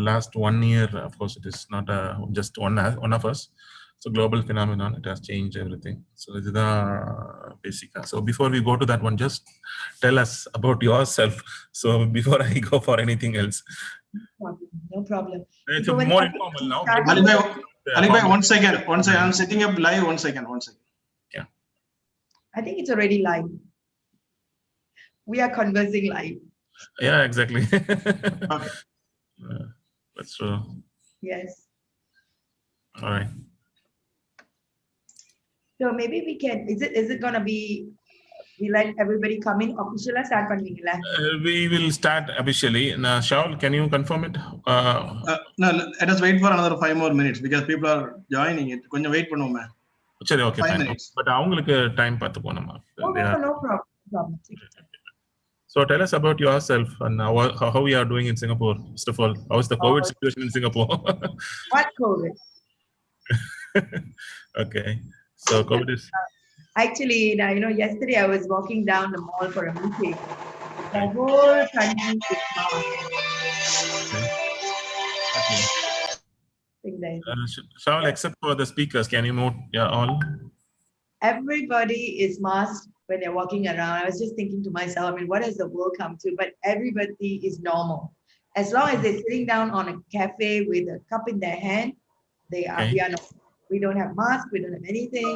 last 1 year, of course, it is not just one of us. So global phenomenon, it has changed everything. So this is the basic. So before we go to that one, just tell us about yourself. So before I go for anything else. No problem. It's more informal now. Ali bhai, 1 second. I'm setting up live. 1 second. Yeah. I think it's already live. We are conversing live. Yeah, exactly. Okay. That's true. Yes. All right. So maybe we can. Is it gonna be? We let everybody come in officially. Start panninga. We will start officially. Now, Shaul, can you confirm it? No, let us wait for another 5 more minutes because people are joining it. Konjam wait பண்ணுவோமே. சரி, okay, 5 fine. minutes. But அவங்களுக்கு time பார்த்து போணுமா? No problem. So tell us about yourself and how you are doing in Singapore. First of all, how is the COVID situation in Singapore? What COVID? Okay. So COVID is... Actually, yesterday I was walking down the mall for a meeting. The whole country is masked. Shaul, except for the speakers, can you mute all? Everybody is masked when they're walking around. I was just thinking to myself, I mean, what has the world come to? But everybody is normal. As long as they're sitting down on a cafe with a cup in their hand, we are normal. We don't have masks, we don't have anything.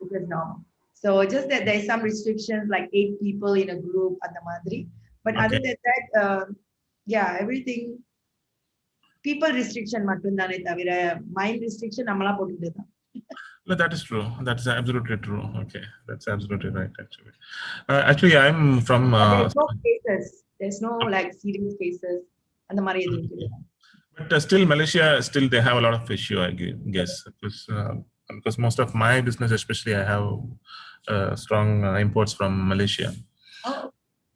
It is normal. So just that there's some restrictions, like 8 people in a group at the Madri. But other than that, everything. People restriction matundane thavira mind restriction nammala pottududha. No, that is true. That's absolutely true. Okay, that's absolutely right. Actually, I'm from. There's no cases. There's no like serious cases. And the mari But still, Malaysia, they have a lot of issue, I guess, because most of my business, especially, I have strong imports from Malaysia. Oh.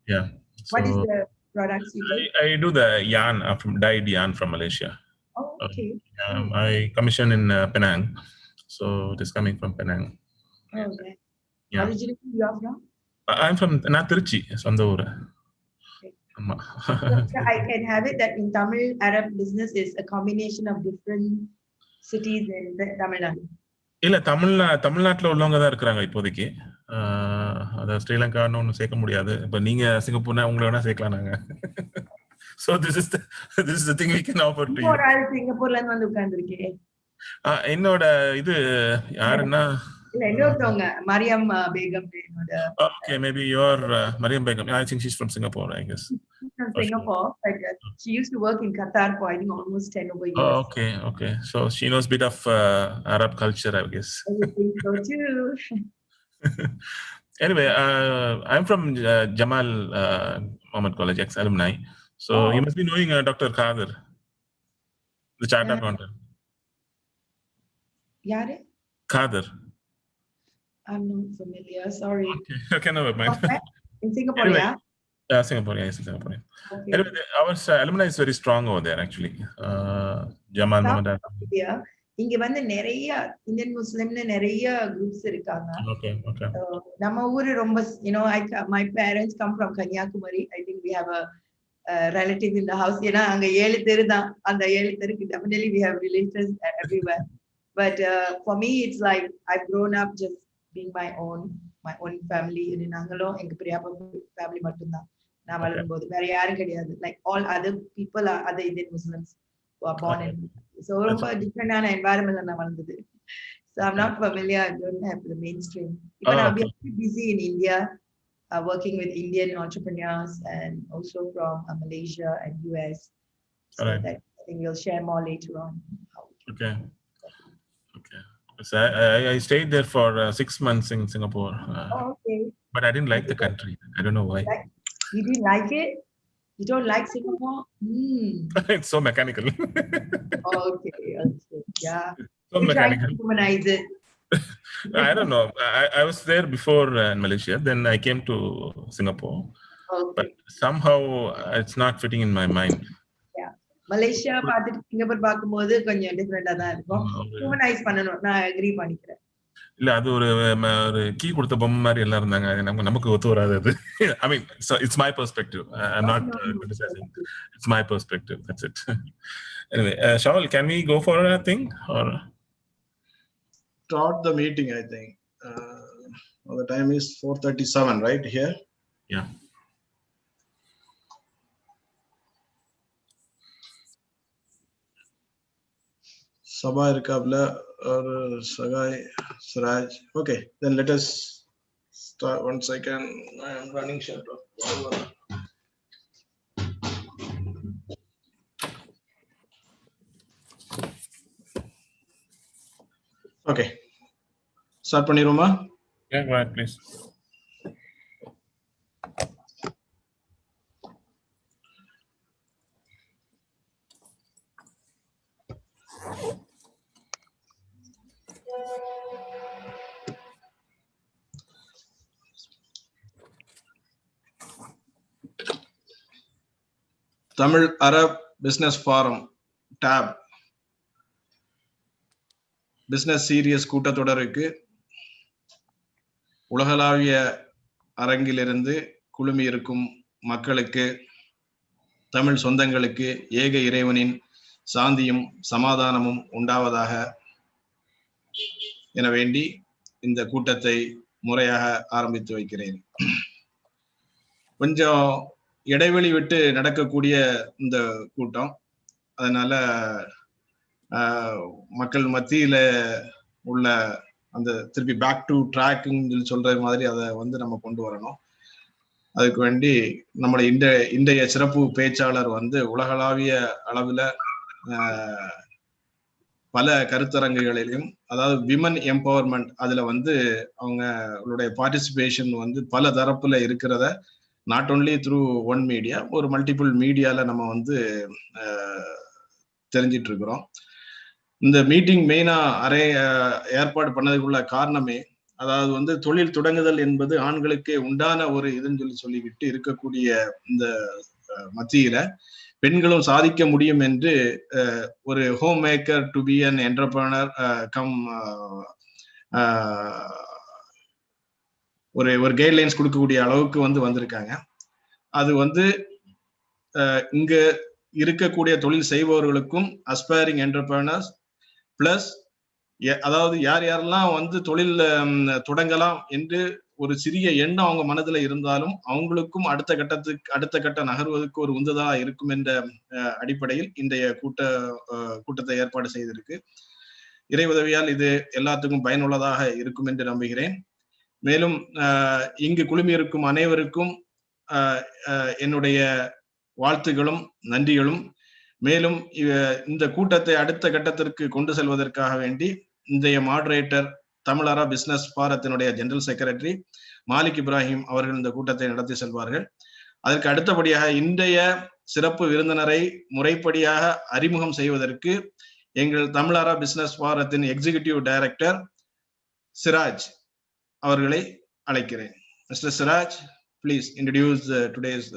Yeah. What is the products you do? I do the yarn from dyed yarn from Malaysia. Oh, okay. I commission in Penang, so it is coming from Penang. Okay. Yeah. Originally, you are from? I'm from Tiruchi, Sondavura. So I can have it that in Tamil, Arab business is a combination of different cities in Tamil Nadu. இல்ல தமிழ்நாட்டுல உள்ளவங்க தான் இருக்கிறாங்க இப்போதைக்கு. அத ஸ்ரீலங்கான்னு ஒன்றும் சேர்க்க முடியாது. இப்ப நீங்க சிங்கப்பூர்னா உங்களை வேணா சேர்க்கலாம் நாங்க. So this is the thing we can offer to you. ஒரு ஆள் சிங்கப்பூர்ல இருந்து வந்து உட்கார்ந்திருக்கேன். என்னோட இது யாருன்னா இல்ல இன்னொருத்தவங்க Mariam Begum. Okay, maybe you're Mariam Begum. I think she's from Singapore, I guess. From Singapore, but she used to work in Qatar for I think almost 10 over years. Oh, okay. So she knows a bit of Arab culture, I guess. I think so too. Anyway, I'm from Jamal Mohammed College, ex-alumni. So you must be knowing Dr. Khader, the chartered accountant. Yare? Khader. I'm not familiar, sorry. Okay, never mind. In Singapore, anyway, yeah? Singapore. Okay. Anyway, our alumni is very strong over there, actually. Jamal Mohammed. இங்க வந்து நிறைய Indian முஸ்லிம்ல நிறைய groups இருக்காங்க. Okay. நம்ம ஊரு ரொம்ப my parents come from Kanyakumari. I think we have a relative in the house. ஏன்னா அங்க 7 தெரு தான். அந்த 7 தெருக்கு definitely we have relatives everywhere. But for me it's like I've grown up just being my own family. நாங்களும் எங்க பெரியப்பா family மட்டும் தான். நான் வளரும்போது வேற யாரும் கிடையாது. Like all other people are other Indian Muslims who are born in. So ரொம்ப டிஃபரெண்டான environment நான் வளர்ந்தது. So I'm not familiar. I don't have the mainstream. Even I'll be busy in India, working with Indian entrepreneurs and also from Malaysia and US. So that I think we'll share more later on. Okay. So I stayed there for 6 months in Singapore. Okay. But I didn't like the country. I don't know why. You didn't like it? You don't like Singapore? It's so mechanical. Okay. Yeah. So mechanical. To humanize it. I don't know. I was there before in Malaysia. Then I came to Singapore. Okay. But somehow it's not fitting in my mind. Malaysia பார்த்துட்டு Singapore பார்க்கும்போது கொஞ்சம் டிஃபரெண்டா தான் இருக்கும். Humanise பண்ணணும். நான் agri பண்ணிக்கிறேன். இல்ல அது ஒரு கீ கொடுத்த பொம்மை மாதிரி எல்லாம் இருந்தாங்க. நமக்கு ஒத்து வராது அது. I mean, so it's my perspective. I'm not criticizing. It's my perspective. That's it. Anyway, Shaul, can we go for a thing or? Start the meeting, I think. The time is 4:37, right here? Yeah. Sabha Irkabla or Sagai Siraj. Okay, then let us start. 1 second. I am running short of power. Okay. Start பண்ணிருமா? Yeah, go ahead, please. Tamil Arab Business Forum tab Business Series கூட்டத்தொடருக்கு உலகளாவிய அரங்கிலிருந்து குழுமி இருக்கும் மக்களுக்கு, தமிழ் சொந்தங்களுக்கு ஏக இறைவனின் சாந்தியும் சமாதானமும் உண்டாவதாக என வேண்டி இந்த கூட்டத்தை முறையாக ஆரம்பித்து வைக்கிறேன். கொஞ்சம் இடைவெளி விட்டு நடக்கக்கூடிய இந்த கூட்டம், அதனால மக்கள் மத்தியில உள்ள அந்த திருப்பி பேக் டு ட்ராக்னு சொல்ற மாதிரி அதை நம்ம கொண்டு வரணும். அதுக்கு வேண்டி நம்முடைய இன்றைய சிறப்பு பேச்சாளர் உலகளாவிய அளவுல பல கருத்தரங்குகளிலும், அதாவது விமன் எம்பவர்மெண்ட், அதுல அவங்களுடைய பார்ட்டிசிபேஷன் பல தரப்புல இருக்கிறத not only through one media, ஒரு மல்டிபிள் மீடியால நம்ம தெரிஞ்சிட்டு இருக்கிறோம். இந்த மீட்டிங் மெயினா ஏற்பாடு பண்ணதுக்குள்ள காரணமே, அதாவது தொழில் தொடங்குதல் என்பது ஆண்களுக்கே உண்டான ஒரு இதுன்னு சொல்லிக்கிட்டு இருக்கக்கூடிய இந்த மத்தியில பெண்களும் சாதிக்க முடியும் என்று ஒரு home maker to be an entrepreneur come ஒரு கைட்லைன்ஸ் கொடுக்கக்கூடிய அளவுக்கு வந்திருக்காங்க. அது இங்க இருக்கக்கூடிய தொழில் செய்பவர்களுக்கும் அஸ்பைரிங் என்டர்பிரனர்ஸ் பிளஸ், அதாவது யாரெல்லாம் தொழில் தொடங்கலாம் என்று ஒரு சிறிய எண்ணம் அவங்க மனதுல இருந்தாலும் அவங்களுக்கும் அடுத்த கட்ட நகர்வதற்கு ஒரு உந்துதலா இருக்கும் என்ற அடிப்படையில் இன்றைய கூட்டத்தை ஏற்பாடு செய்திருக்கு. இறை உதவியால் இது எல்லாத்துக்கும் பயனுள்ளதாக இருக்கும் என்று நம்புகிறேன். மேலும் இங்கு குழுமி இருக்கும் அனைவருக்கும் என்னுடைய வாழ்த்துகளும் நன்றிகளும். மேலும் இந்த கூட்டத்தை அடுத்த கட்டத்திற்கு கொண்டு செல்வதற்காக வேண்டி இன்றைய மாடரேட்டர் தமிழ் அரா பிசினஸ் ஃபாரத்தினுடைய ஜெனரல் செக்ரட்டரி மாலிக் இப்ராஹிம் அவர்கள் இந்த கூட்டத்தை நடத்தி செல்வார்கள். அதற்கு அடுத்தபடியாக இன்றைய சிறப்பு விருந்தினரை முறைப்படியாக அறிமுகம் செய்வதற்கு எங்கள் தமிழ் அரா பிசினஸ் ஃபாரத்தின் எக்ஸிகியூட்டிவ் டைரக்டர் சிராஜ் அவர்களை அழைக்கிறேன். Mister Siraj, please introduce today's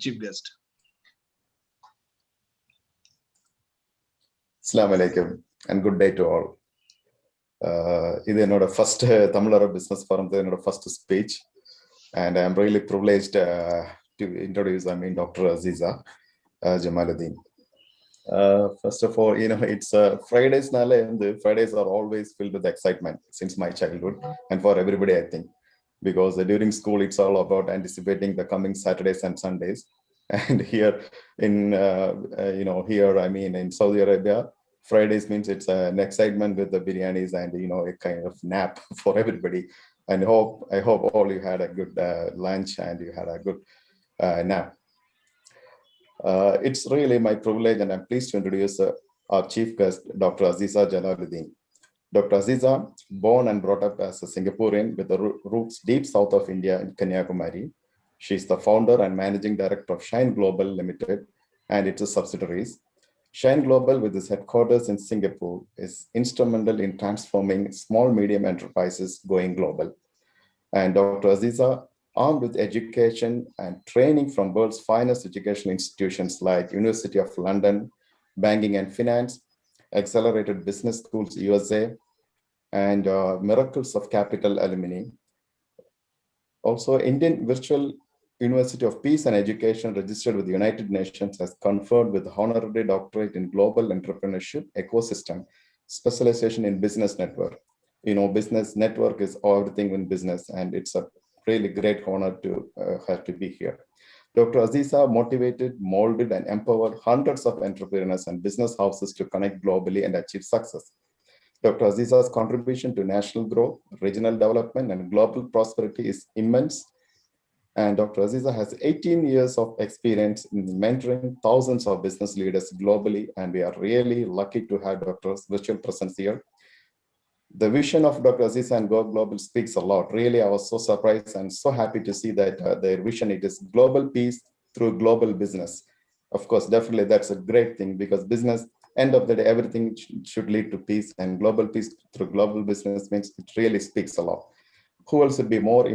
chief guest. Assalamu alaikum and good day to all. This is my first Tamil Arab Business Forum, my first speech, and I am really privileged to introduce Dr. Aziza Jamaluddin. First of all, it's Fridays. Fridays are always filled with excitement since my childhood, and for everybody, I think. Because during school, it's all about anticipating the coming Saturdays and Sundays. And here in Saudi Arabia, Fridays means it's an excitement with the biryanis and, a kind of nap for everybody. And I hope all you had a good lunch and you had a good nap. It's really my privilege, and I'm pleased to introduce our chief guest, Dr. Aziza Jamaluddin. Dr. Aziza, born and brought up as a Singaporean with the roots deep south of India in Kanyakumari. She is the founder and managing director of Shine Global Limited and its subsidiaries. Shine Global, with its headquarters in Singapore, is instrumental in transforming small medium enterprises going global. And Dr. Aziza, armed with education and training from world's finest educational institutions like University of London, Banking and Finance, Accelerated Business Schools USA, and Miracles of Capital alumni. Also, Indian Virtual University of Peace and Education, registered with the United Nations, has conferred with honorary doctorate in global entrepreneurship ecosystem, specialization in business network. You know, business network is everything in business, and it's a really great honor to have to be here. Dr. Aziza motivated, molded, and empowered hundreds of entrepreneurs and business houses to connect globally and achieve success. Dr. Aziza's contribution to national growth, regional development, and global prosperity is immense. And Dr. Aziza has 18 years of experience in mentoring thousands of business leaders globally, and we are really lucky to have Dr.'s virtual presence here. The vision of Dr. Aziza and Go Global speaks a lot. Really, I was so surprised and so happy to see that their vision, it is global peace through global business. Of course, definitely that's a great thing, because business, end of the day, everything should lead to peace, and global peace through global business means it really speaks a lot. Who else would be more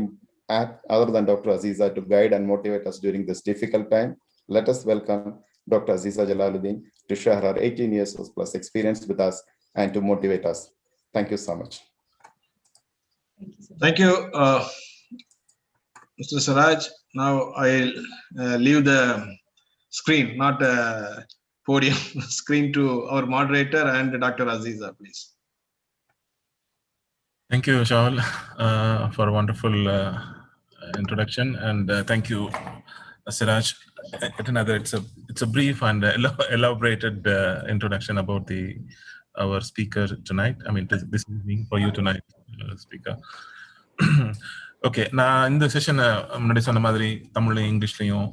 apt other than Dr. Aziza to guide and motivate us during this difficult time? Let us welcome Dr. Aziza Jalaluddin to share her 18 years plus experience with us and to motivate us. Thank you so much. Thank you, Mr. Siraj. Now I'll leave the screen, not podium, screen to our moderator and Dr. Aziza, please. Thank you, Shaul, for a wonderful introduction, and thank you, Siraj. It's a brief and elaborated introduction about our speaker tonight. I mean, this evening for you tonight, speaker. Okay, நான் இந்த செஷனை முன்னாடி சொன்ன மாதிரி தமிழ்லையும் இங்கிலீஷ்லையும்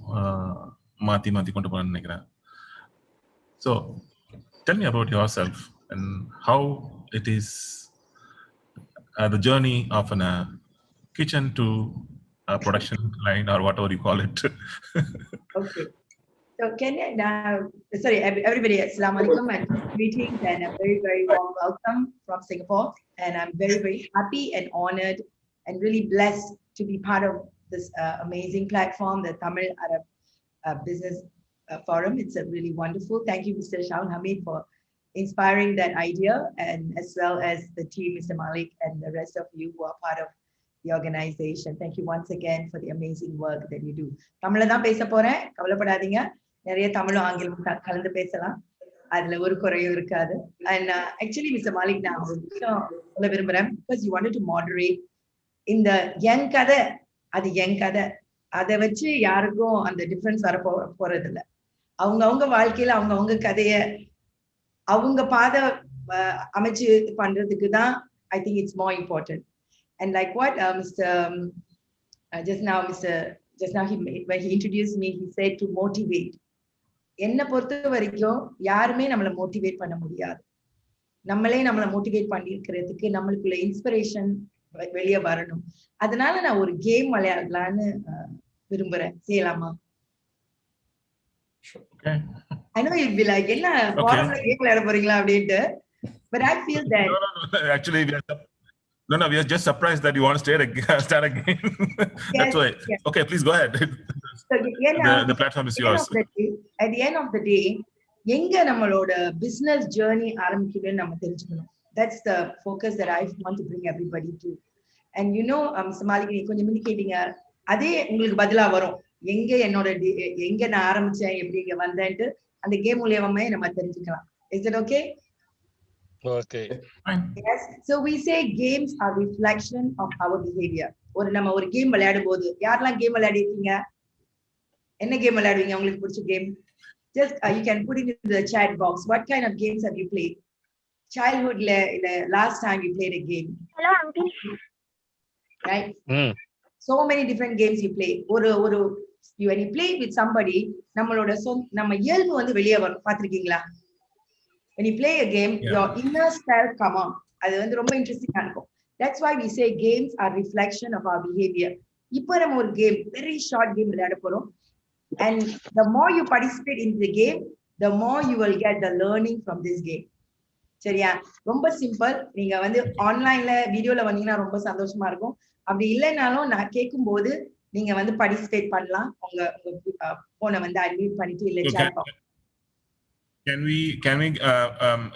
மாத்தி கொண்டு போகணும்னு நினைக்கிறேன். So, tell me about yourself and how it is the journey of a kitchen to a production line, or whatever you call it. Okay. So sorry, everybody, Assalamu alaikum and greetings and a very, very warm welcome from Singapore. And I'm very, very happy and honored and really blessed to be part of this amazing platform, the Tamil Arab Business Forum. It's a really wonderful. Thank you, Mr. Shaul Hamid, for inspiring that idea, and as well as the team, Mr. Malik, and the rest of you who are part of the organization. Thank you once again for the amazing work that you do. Tamil தான் பேச போறேன், கவலைப்படாதீங்க. நிறைய தமிழும் ஆங்கிலமும் கலந்து பேசலாம், அதுல ஒரு குறையும் இருக்காது. And actually, Mr. Malik, நான் ஒரு விஷயம் சொல்ல விரும்புறேன், because you wanted to moderate இந்த என் கதை, அது என் கதை, அதை வச்சு யாருக்கும் அந்த டிஃபரன்ஸ் வர போறது இல்லை. அவங்க வாழ்க்கையில அவங்க கதைய அவங்க பாதை அமைச்சு பண்றதுக்கு தான் I think it's more important. And like what Mr. Just now when he introduced me, he said to motivate. என்ன பொறுத்த வரைக்கும் யாருமே நம்மளை மோட்டிவேட் பண்ண முடியாது. நம்மளே நம்மளை மோட்டிவேட் பண்ணிருக்கிறதுக்கு நம்மளுக்குள்ள இன்ஸ்பிரேஷன் வெளியே வரணும். அதனால நான் ஒரு கேம் விளையாடலான்னு விரும்புறேன். செய்யலாமா? I know you'll be like, என்ன ஃபாரம்ல கேம் விளையாட போறீங்களா அப்படின்ட்டு. But I feel that actually we are just surprised that you want to start again. That's why. Yes. Okay, please go ahead. So, the platform is yours. At the end of the day, எங்க நம்மளோட business journey ஆரம்பிக்குதுன்னு நம்ம தெரிஞ்சுக்கணும். That's the focus that I want to bring everybody to. And you know, Malik, கொஞ்சம் முன்ன கேட்டீங்க, அதே உங்களுக்கு பதிலா வரும். எங்க நான் ஆரம்பிச்சேன், எப்படி இங்க வந்தேன்ட்டு அந்த கேம் மூலமாவே நம்ம தெரிஞ்சுக்கலாம். Is it okay? Okay. Yes. So we say games are reflection of our behavior. நம்ம ஒரு கேம் விளையாடும் போது, யாரெல்லாம் கேம் விளையாடிருக்கீங்க? என்ன கேம் விளையாடுவீங்க? உங்களுக்கு பிடிச்ச game? Just you can put it in the chat box. What kind of games have you played? Childhood, last time you played a game. Hello, uncle. Right? So many different games you play. When you play with somebody, நம்ம இயல்பு வந்து வெளியே வரும். பாத்திருக்கீங்களா? When you play a game, your inner self come on. அது வந்து ரொம்ப இன்ட்ரெஸ்டிங்கா இருக்கும். That's why we say games are reflection of our behavior. இப்போ நம்ம ஒரு game, very short game விளையாட போறோம். And the more you participate in the game, the more you will get the learning from this game. சரியா? ரொம்ப simple. நீங்க வந்து ஆன்லைன்ல வீடியோல வந்தீங்கன்னா ரொம்ப சந்தோஷமா இருக்கும். அப்படி இல்லைனாலும் நான் கேட்கும் போது நீங்க வந்து பார்ட்டிசிபேட் பண்ணலாம். உங்க போனை வந்து அன்மியூட் பண்ணிட்டு இல்ல chat box. Can we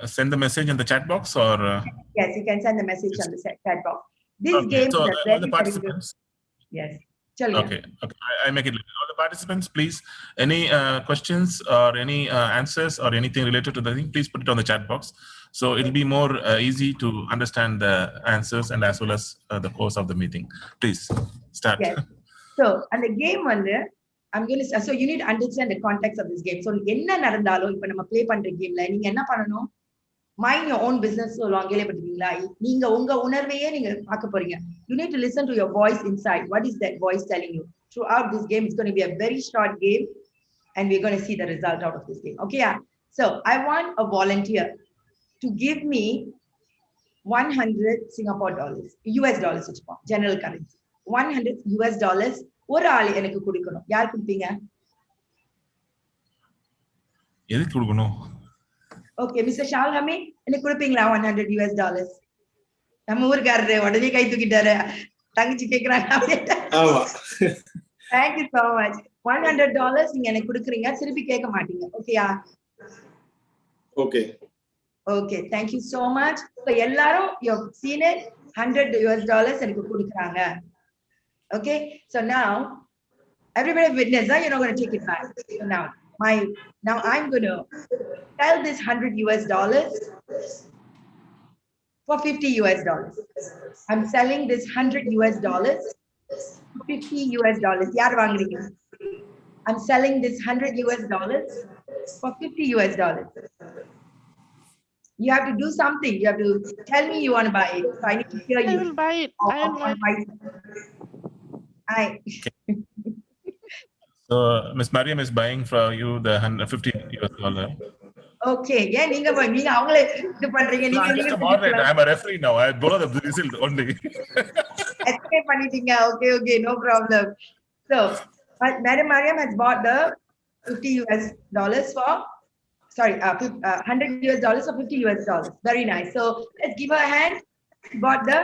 send the message in the chat box or? Yes, you can send the message on the chat box. This game So is a all the very, very good. participants. Yes. Chalga. Okay. I make it. All the participants, please. Any questions or any answers or anything related to the thing, please put it on the chat box. So it'll be more easy to understand the answers and as well as the course of the meeting. Please start. Yes. So, and the game I'm going to, so you need to understand the context of this game. So, enna நடந்தாலோ இப்ப நம்ம play பண்ற கேம்ல நீங்க என்ன பண்ணணும்? Mind your own business so long கேள்விப்பட்டிருக்கீங்களா? நீங்க உங்க உணர்வையே நீங்க பார்க்க போறீங்க. You need to listen to your voice inside. What is that voice telling you? Throughout this game, it's going to be a very short game and we're going to see the result out of this game. Okay, yeah. So, I want a volunteer to give me 100 Singapore dollars, US dollars, general currency. 100 US dollars. ஒரு ஆள் எனக்கு கொடுக்கணும். யார் கொடுப்பீங்க? எதுக்கு கொடுக்கணும்? Okay, Mr. Shalhami, எனக்கு கொடுப்பீங்களா 100 US dollars? நம்ம ஊர்காரரு உடனே கை தூக்கிட்டாரு. தங்கச்சி கேக்குறாங்க. ஆமா. Thank you so much. $100 நீங்க எனக்கு கொடுக்குறீங்க. திருப்பி கேட்க மாட்டீங்க. ஓகேயா? Okay. Okay, thank you so much. So எல்லாரும் you've seen it, 100 US dollars எனக்கு கொடுக்குறாங்க. Okay, so now everybody witness, you're not going to take it back. So now I'm going to sell this 100 US dollars for 50 US dollars. I'm selling this 100 US dollars for 50 US dollars. Yaar vaangringa? I'm selling this 100 US dollars for 50 US dollars. You have to do something. You have to tell me you want to buy it. So I need to hear you. I will buy it. I will buy it. So Miss Mariam is buying for you the 150 US dollar. Okay, yeah, நீங்க அவங்களே இது பண்றீங்க. No, I'm just a moderator. I'm a referee now. I blow the whistle only. Escape பண்ணிட்டீங்க. Okay, no problem. So, Madam Mariam has bought the 50 US dollars for, sorry, 100 US dollars for 50 US dollars. Very nice. So, let's give her a hand. She bought the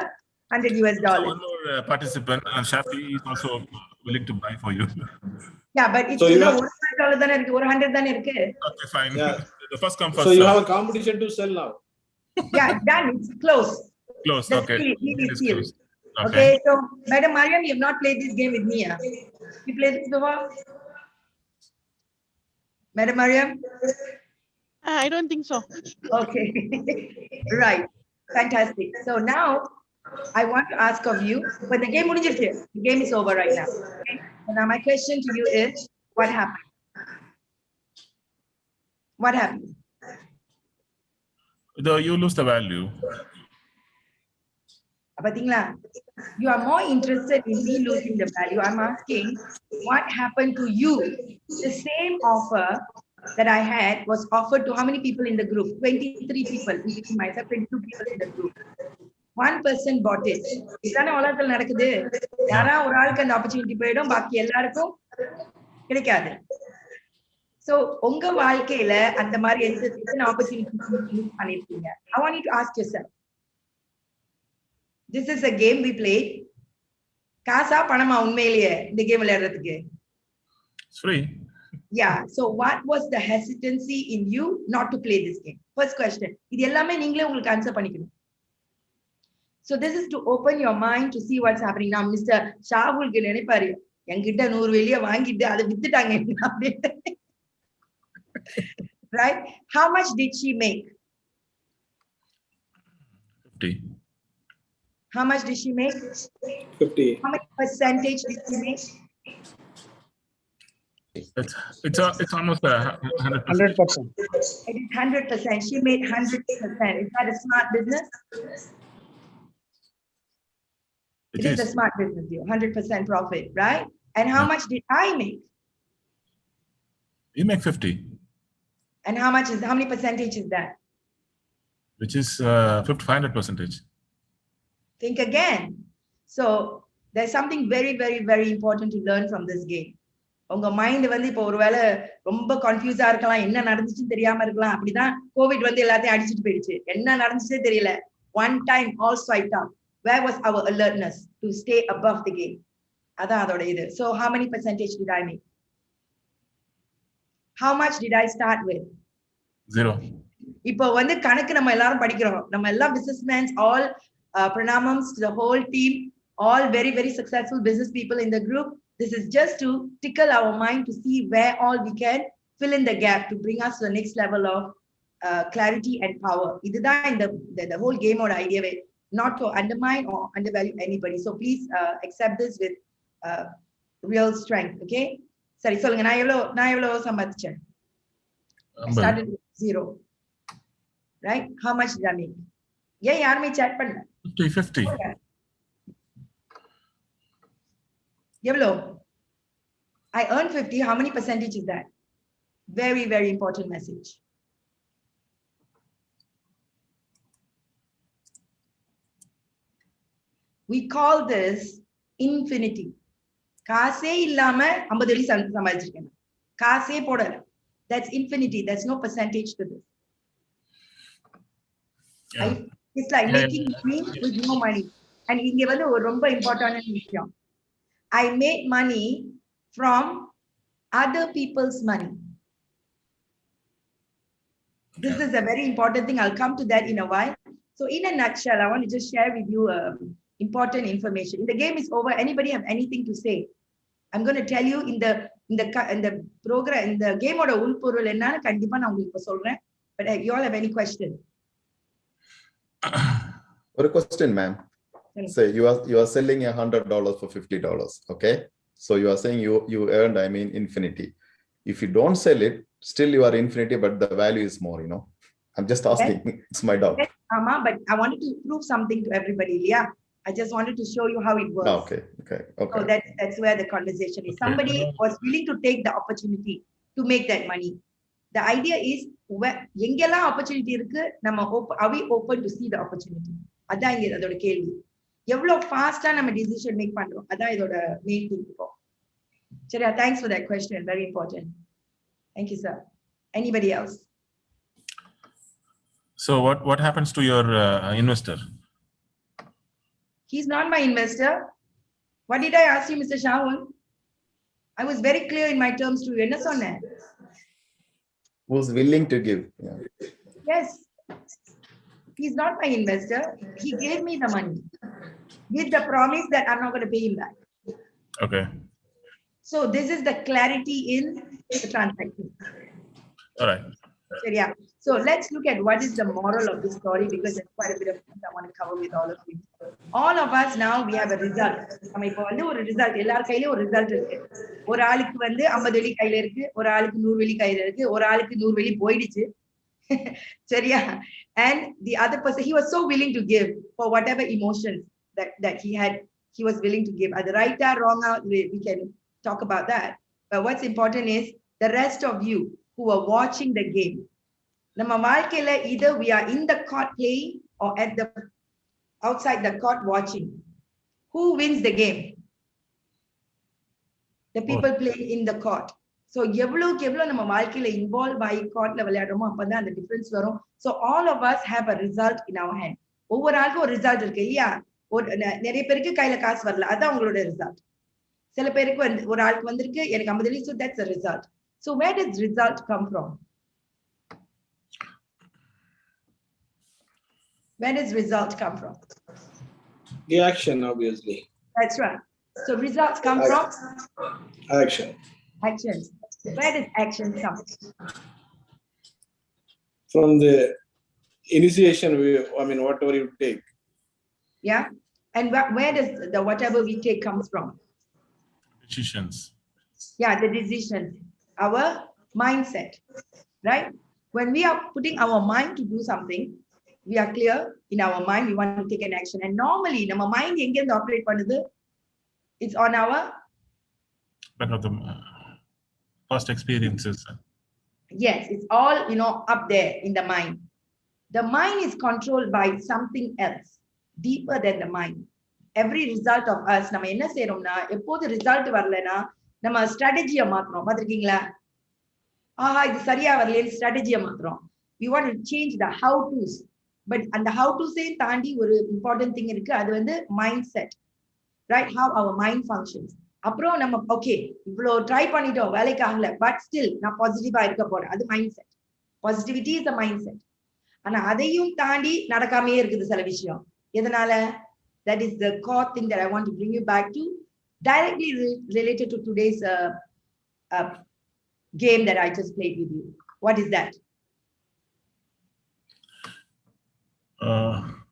100 US So dollars. one more participant, Shafi, is also willing to buy for you. Yeah, but it's So you have- $100 தானே இருக்கு. 100 தானே இருக்கு. Okay, fine. Yeah. The first come first. So you serve. have a competition to sell now. Yeah, done. It's close. Close. The Okay. deal is It is sealed. closed. Okay, so Madam Mariam, you have not played this game with me. You played this before? Madam Mariam? I don't think so. Okay, right. Fantastic. So now I want to ask of you, but the game முடிஞ்சிருச்சு. The game is over right now. Okay? So now my question to you is, what happened? What happened? Though you lose the value. பாத்தீங்களா? You are more interested in me losing the value. I'm asking, what happened to you? The same offer that I had was offered to how many people in the group? 23 people, including myself, 22 people in the group. One person bought it. இதானே உலகத்துல நடக்குது. யாரா ஒரு ஆளுக்கு அந்த opportunity போயிடும், பாக்கி எல்லாருக்கும் கிடைக்காது. So உங்க வாழ்க்கையில அந்த மாதிரி எத்தனை ஆப்பர்ச்சுனிட்டி பண்ணிருக்கீங்க? I want you to ask yourself. This is a game we played. காசா பணமா உண்மையிலேயே இந்த கேம் விளையாடுறதுக்கு? It's free. Yeah. So what was the hesitancy in you not to play this game? First question. இது எல்லாமே நீங்களே உங்களுக்கு answer பண்ணிக்கணும். So this is to open your mind to see what's happening. Now, Mr. Shahul நினைப்பாரு, என்கிட்ட 100 வெளிய வாங்கிட்டு அதை வித்துட்டாங்க அப்படின்ட்டு. Right? How much did she make? 50. How much did she make? 50. How much percentage did she make? It's almost 100%. 100%. It is 100%. She made 100%. Is that a smart business? It is a smart business deal. 100% profit, right? And how much did I make? You make 50. And how many percentage is that? Which is 500%. Think again. So there's something very, very, very important to learn from this game. உங்க mind வந்து இப்போ ஒருவேளை ரொம்ப கன்ஃபியூஸா இருக்கலாம், என்ன நடந்துச்சுன்னு தெரியாம இருக்கலாம். அப்படிதான் கோவிட் வந்து எல்லாத்தையும் அடிச்சுட்டு போயிடுச்சு. என்ன நடந்துச்சே தெரியல. One time all swiped out. Where was our alertness to stay above the game? அதான் அதோட இது. So how many percentage did I make? How much did I start with? Zero. இப்போ வந்து கணக்கு நம்ம எல்லாரும் படிக்கிறோம். நம்ம எல்லா businessmen, all pranamams to the whole team, all very, very successful business people in the group. This is just to tickle our mind to see where all we can fill in the gap to bring us to the next level of clarity and power. இதுதான் the whole game or idea, not to undermine or undervalue anybody. So please accept this with real strength. Okay? சரி சொல்லுங்க, நான் எவ்வளவு சம்பாதிச்சேன்? I started with 0. Right? How much did I make? Yeah, yarume chat panna. 50. Evlo? I earned 50. How many percentage is that? Very, very important message. We call this infinity. Kaase illama 50 velli sambadhichirukken. Kaase podala. That's infinity. There's no percentage to this. Yeah. It's like making money with no money. And inge vandu or romba important vishayam. I made money from other people's money. This is a very important thing. I'll come to that in a while. So in a nutshell, I want to just share with you important information. The game is over. Anybody have anything to say? I'm going to tell you in the program, in the game oda ulporul enna kandipa na ungalku solren. But you all have any question? Or a question, ma'am. Say you are selling $100 for $50. Okay, so you are saying you earned, I mean, infinity. If you don't sell it, still you are infinity, but the value is more. I'm just asking. Yes. It's my doubt. Yes, Amma, but I wanted to prove something to everybody. Yeah, I just wanted to show you how it works. Okay. So that's where the conversation is. Somebody was willing to take the opportunity to make that money. The idea is, எங்கெல்லாம் opportunity இருக்கு, are we open to see the opportunity? அதான் இங்க அதோட கேள்வி. எவ்வளவு ஃபாஸ்டா நம்ம decision make பண்றோம், அதான் இதோட மெயின் திங். இப்போ சரியா? Thanks for that question, very important. Thank you, sir. Anybody else? So what happens to your investor? He's not my investor. What did I ask you, Mr. Shahul? I was very clear in my terms to you. Enna sonna? Who's willing to give? Yeah. Yes. He's not my investor. He gave me the money with the promise that I'm not going to pay him back. Okay. So this is the clarity in the transaction. All right. Yeah. So let's look at what is the moral of this story, because there's quite a bit of things I want to cover with all of you. All of us now, we have a result. நம்ம இப்போ வந்து ஒரு result, எல்லார் கையிலயும் ஒரு result இருக்கு. ஒரு ஆளுக்கு வந்து 50 வெள்ளி கையில இருக்கு, ஒரு ஆளுக்கு 100 வெள்ளி கையில இருக்கு, ஒரு ஆளுக்கு 100 வெள்ளி போயிடுச்சு. சரியா? And the other person, he was so willing to give for whatever emotions that he was willing to give. At the right or wrong, we can talk about that. But what's important is the rest of you who are watching the game. நம்ம வாழ்க்கையில either we are in the court playing or at the outside the court watching. Who wins the game? The people playing in the court. So எவ்வளவு நம்ம வாழ்க்கையில involve ஆகி கோர்ட்ல விளையாடுறோமோ அப்பதான் அந்த difference வரும். So all of us have a result in our hand. ஒவ்வொரு ஆளுக்கும் ஒரு ரிசல்ட் இருக்கு இல்லையா? நிறைய பேருக்கு கையில காசு வரல, அதான் உங்களோட ரிசல்ட். சில பேருக்கு வந்து ஒரு ஆளுக்கு வந்திருக்கு, எனக்கு 50 வெள்ளி, so that's a result. So where does result come from? Where does result come from? The action, obviously. That's right. So results come from Action. actions. Where does action come? From the initiation, whatever you take. Yeah. And where does the whatever we take comes from? Decisions. Yeah, the decisions. Our mindset. Right? When we are putting our mind to do something, we are clear in our mind, we want to take an action. And normally, our mind எங்க இருந்து operate பண்ணுது? It's on our Back of the past experiences. Yes, it's all, up there in the mind. The mind is controlled by something else, deeper than the mind. Every result of us, நம்ம என்ன செய்றோம்னா, எப்போது result வரலனா நம்ம ஸ்ட்ராட்டஜியை மாத்துறோம். பாத்திருக்கீங்களா? இது சரியா வரலன்னு ஸ்ட்ராட்டஜியை மாத்துறோம். We want to change the how to's. But அந்த how to's தாண்டி ஒரு important thing இருக்கு, அது வந்து mindset. Right? How our mind functions. அப்புறம் நம்ம ஓகே இவ்வளோ ட்ரை பண்ணிட்டோம், வேலைக்கு ஆகல, பட் ஸ்டில் நான் பாசிட்டிவா இருக்க போறேன், அது mind set. Positivity is a mindset. ஆனா அதையும் தாண்டி நடக்காமையே இருக்குது சில விஷயம். எதனால? That is the core thing that I want to bring you back to, directly related to today's game that I just played with you. What is that?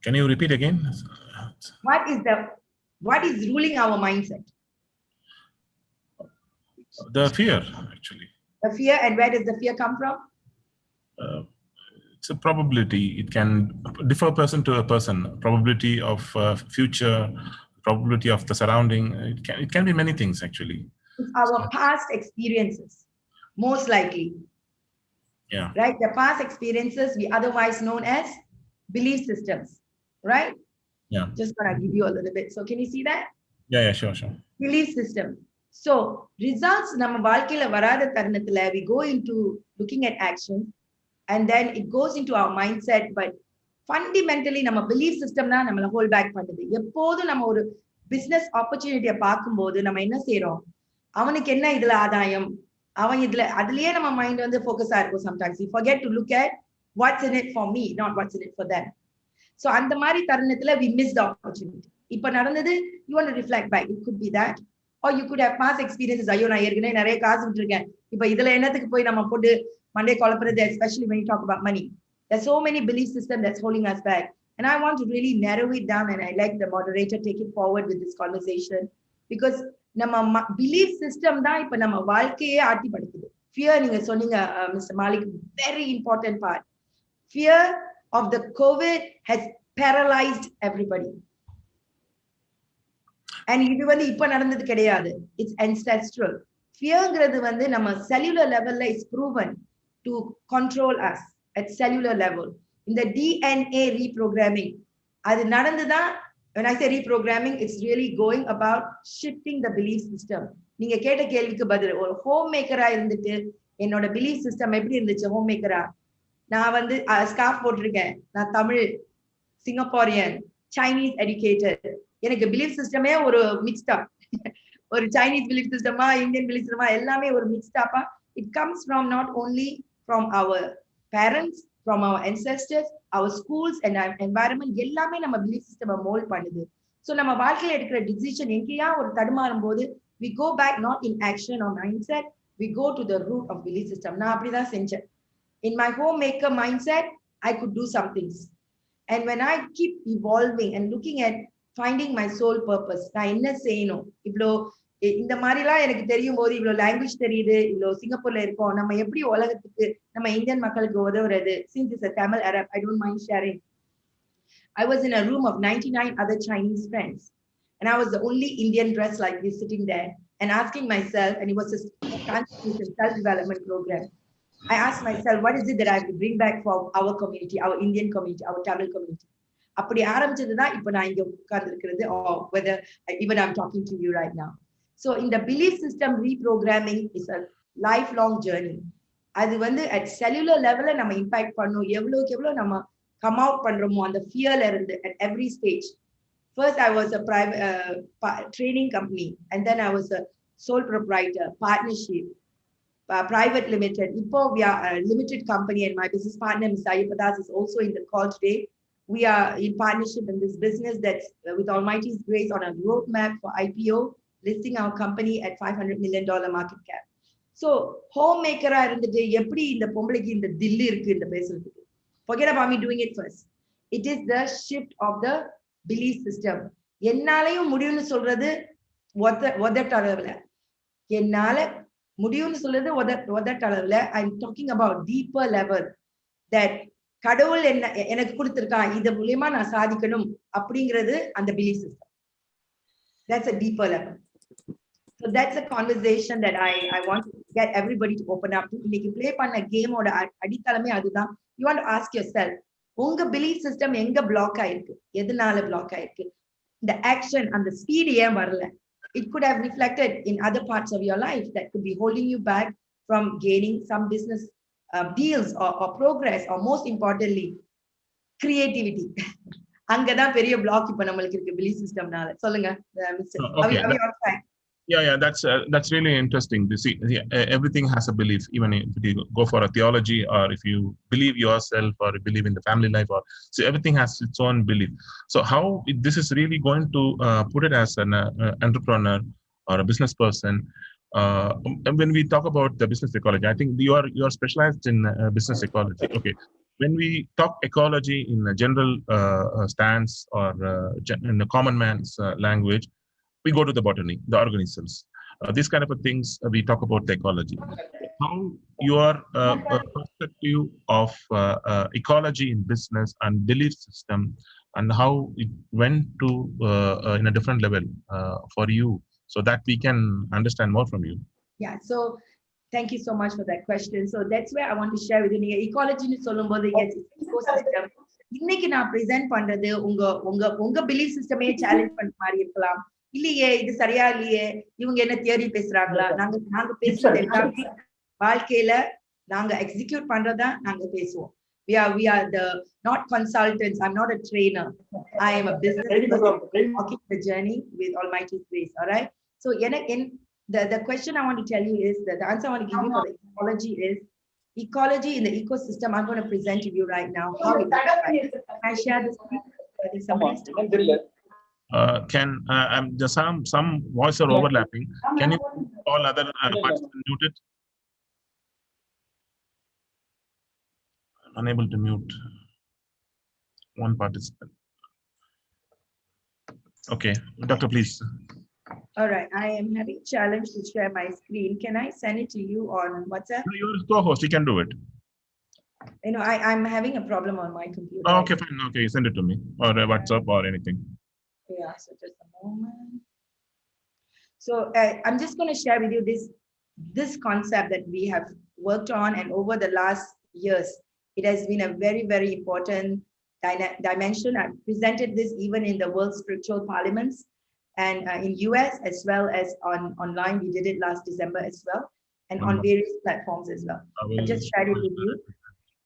Can you repeat again? What is ruling our mindset? The fear, actually. The fear, and where does the fear come from? It's a probability. It can differ person to a person. Probability of future, probability of the surrounding. It can be many things, actually. It's our past experiences, most likely. Yeah. Right? The past experiences, we otherwise known as belief systems, right? Yeah. Just gonna give you a little bit. So can you see that? Yeah, sure. Belief system. So results நம்ம வாழ்க்கையில வராத தருணத்துல we go into looking at action, and then it goes into our mindset, but fundamentally நம்ம belief system தான் நம்மள hold back பண்ணுது. எப்போதும் நம்ம ஒரு business opportunity பார்க்கும்போது நம்ம என்ன செய்றோம்? அவனுக்கு என்ன இதுல ஆதாயம்? அவன் இதுல அதுலயே நம்ம மைண்ட் வந்து ஃபோக்கஸா இருக்கும். sometimes we forget to look at what's in it for me, not what's in it for them. So அந்த மாதிரி தருணத்துல we miss the opportunity. இப்ப நடந்தது, you want to reflect back. It could be that, or you could have past experiences. ஐயோ நான் ஏற்கனவே நிறைய காசு விட்டுருக்கேன், இப்ப இதுல என்னத்துக்கு போய் நம்ம போட்டு Monday குழப்பறது, especially when you talk about money. There's so many belief systems that's holding us back, and I want to really narrow it down, and I like the moderator take it forward with this conversation, because நம்ம belief system தான் இப்ப நம்ம வாழ்க்கையே ஆட்டி படுத்துது. Fear, நீங்க சொன்னீங்க Mr. Malik, very important part. Fear of the COVID has paralyzed everybody. And இது வந்து இப்ப நடந்தது கிடையாது. It's ancestral. Fearங்கிறது வந்து நம்ம cellular levelல is proven to control us at cellular level. In the DNA reprogramming, அது நடந்துதான். When I say reprogramming, it's really going about shifting the belief system. நீங்க கேட்ட கேள்விக்கு பதில், ஒரு ஹோம் மேக்கரா இருந்துட்டு என்னோட belief system எப்படி இருந்துச்சு? ஹோம் மேக்கரா நான் வந்து ஸ்கார்ஃப் போட்டிருக்கேன், நான் தமிழ், சிங்கப்பூரியன், சைனீஸ் எஜுகேட்டட், எனக்கு பிலீஃப் சிஸ்டமே ஒரு மிக்ஸ்டப். ஒரு சைனீஸ் பிலீஃப் சிஸ்டமா, இந்தியன் பிலீஃப் சிஸ்டமா, எல்லாமே ஒரு மிக்ஸ்டப்பா. It comes from not only from our parents, from our ancestors, our schools and our environment, எல்லாமே நம்ம பிலீஃப் சிஸ்டமை மோல்ட் பண்ணுது. ஸோ நம்ம வாழ்க்கையில எடுக்கிற டிசிஷன் எங்கேயா ஒரு தடுமாறும் போது we go back not in action or mindset, we go to the root of belief system. நான் அப்படிதான் செஞ்சேன். In my homemaker mindset, I could do some things. And when I keep evolving and looking at finding my soul purpose, நான் என்ன செய்யணும், இவ்வளோ இந்த மாதிரிலாம் எனக்கு தெரியும் போது, இவ்வளோ லாங்குவேஜ் தெரியுது, இவ்வளோ சிங்கப்பூர்ல இருக்கோம், நம்ம எப்படி உலகத்துக்கு நம்ம இந்தியன் மக்களுக்கு உதவுறது? Since it's a Tamil Arab, I don't mind sharing. I was in a room of 99 other Chinese friends, and I was the only Indian dressed like this sitting there and asking myself, and it was a transformation self-development program. I asked myself, what is it that I have to bring back for our community, our Indian community, our Tamil community? அப்படி ஆரம்பிச்சதுதான் இப்ப நான் இங்க உட்கார்ந்து இருக்கிறது, or whether even I'm talking to you right now. So in the belief system reprogramming is a lifelong journey. அது வந்து at cellular level நம்ம impact பண்ணும். எவ்வளவுக்கு எவ்வளவு நம்ம come out பண்றோமோ அந்த fearல இருந்து at every stage. First I was a private training company, and then I was a sole proprietor, partnership, private limited. Ipo we are a limited company, and my business partner Mr. Ayyapadas is also in the call today. We are in partnership in this business that's with Almighty's grace on a roadmap for IPO, listing our company at $500 million market cap. So homemaker இருந்துட்டு எப்படி இந்த பொம்பளைக்கு இந்த தில்லு இருக்கு இந்த பேசுறதுக்கு? Forget about me doing it first. It is the shift of the belief system. என்னாலையும் முடியும்னு சொல்றது உதட்டளவுல, என்னால முடியும்னு சொல்றது உதட்டளவுல. I'm talking about deeper level, that கடவுள் என்ன எனக்கு கொடுத்திருக்கான், இது மூலமா நான் சாதிக்கணும் அப்படிங்கிறது அந்த belief system. That's a deeper level. So that's a conversation that I want to get everybody to open up to. இன்னைக்கு ப்ளே பண்ண கேமோட அடித்தளமே அதுதான். You want to ask yourself, உங்க belief system எங்க பிளாக் ஆயிருக்கு, எதனால பிளாக் ஆயிருக்கு? இந்த ஆக்ஷன், அந்த ஸ்பீட் ஏன் வரல? It could have reflected in other parts of your life that could be holding you back from gaining some business deals or progress, or most importantly creativity. அங்கதான் பெரிய black இப்ப நம்மளுக்கு இருக்கு belief systemனால. சொல்லுங்க mister. Yeah, that's really interesting. You see, everything has a belief. Even if you go for a theology, or if you believe yourself, or believe in the family life, or so everything has its own belief. So how this is really going to put it as an entrepreneur or a business person. And when we talk about the business ecology, I think you are specialized in business ecology. Okay, when we talk ecology in a general stance, or in the common man's language, we go to the botany, the organisms. These kind of things, we talk about the ecology. How your perspective of ecology in business and belief system, and how it went to in a different level for you, so that we can understand more from you. Yeah, so thank you so much for that question. So that's where I want to share with you. நீங்க ecology சொல்லும்போது yes, ecosystem. இன்னைக்கு நான் present பண்றது உங்க belief system challenge பண்ண மாதிரி இருக்கலாம். இல்லையே இது சரியா இல்லையே, இவங்க என்ன தியரி பேசுறாங்களா, நாங்க பேசுறது எல்லாமே வாழ்க்கையில நாங்க எக்ஸிக்யூட் பண்றதா நாங்க பேசுவோம். We are the not consultants. I'm not a trainer. I am a business person walking the journey with Almighty's grace. All right. So the question I want to tell you is that the answer I want to give you for the ecology is ecology in the ecosystem. I'm going to present to you right now how it looks like. Can I share this? I think somebody's I'm just some voice are overlapping. Can you all other participants mute it? Unable to mute one participant. Okay, Doctor, please. All right, I am having challenge to share my screen. Can I send it to you on WhatsApp? No, you're a co-host. You can do it. You know, I'm having a problem on my computer. Oh, okay, fine. Okay, send it to me, or WhatsApp or anything. Yeah, so just a moment. So I'm just going to share with you this concept that we have worked on, and over the last years, it has been a very, very important dimension. I presented this even in the World Spiritual Parliaments, and in US as well as online. We did it last December as well, and on various platforms as well. I just shared it with you.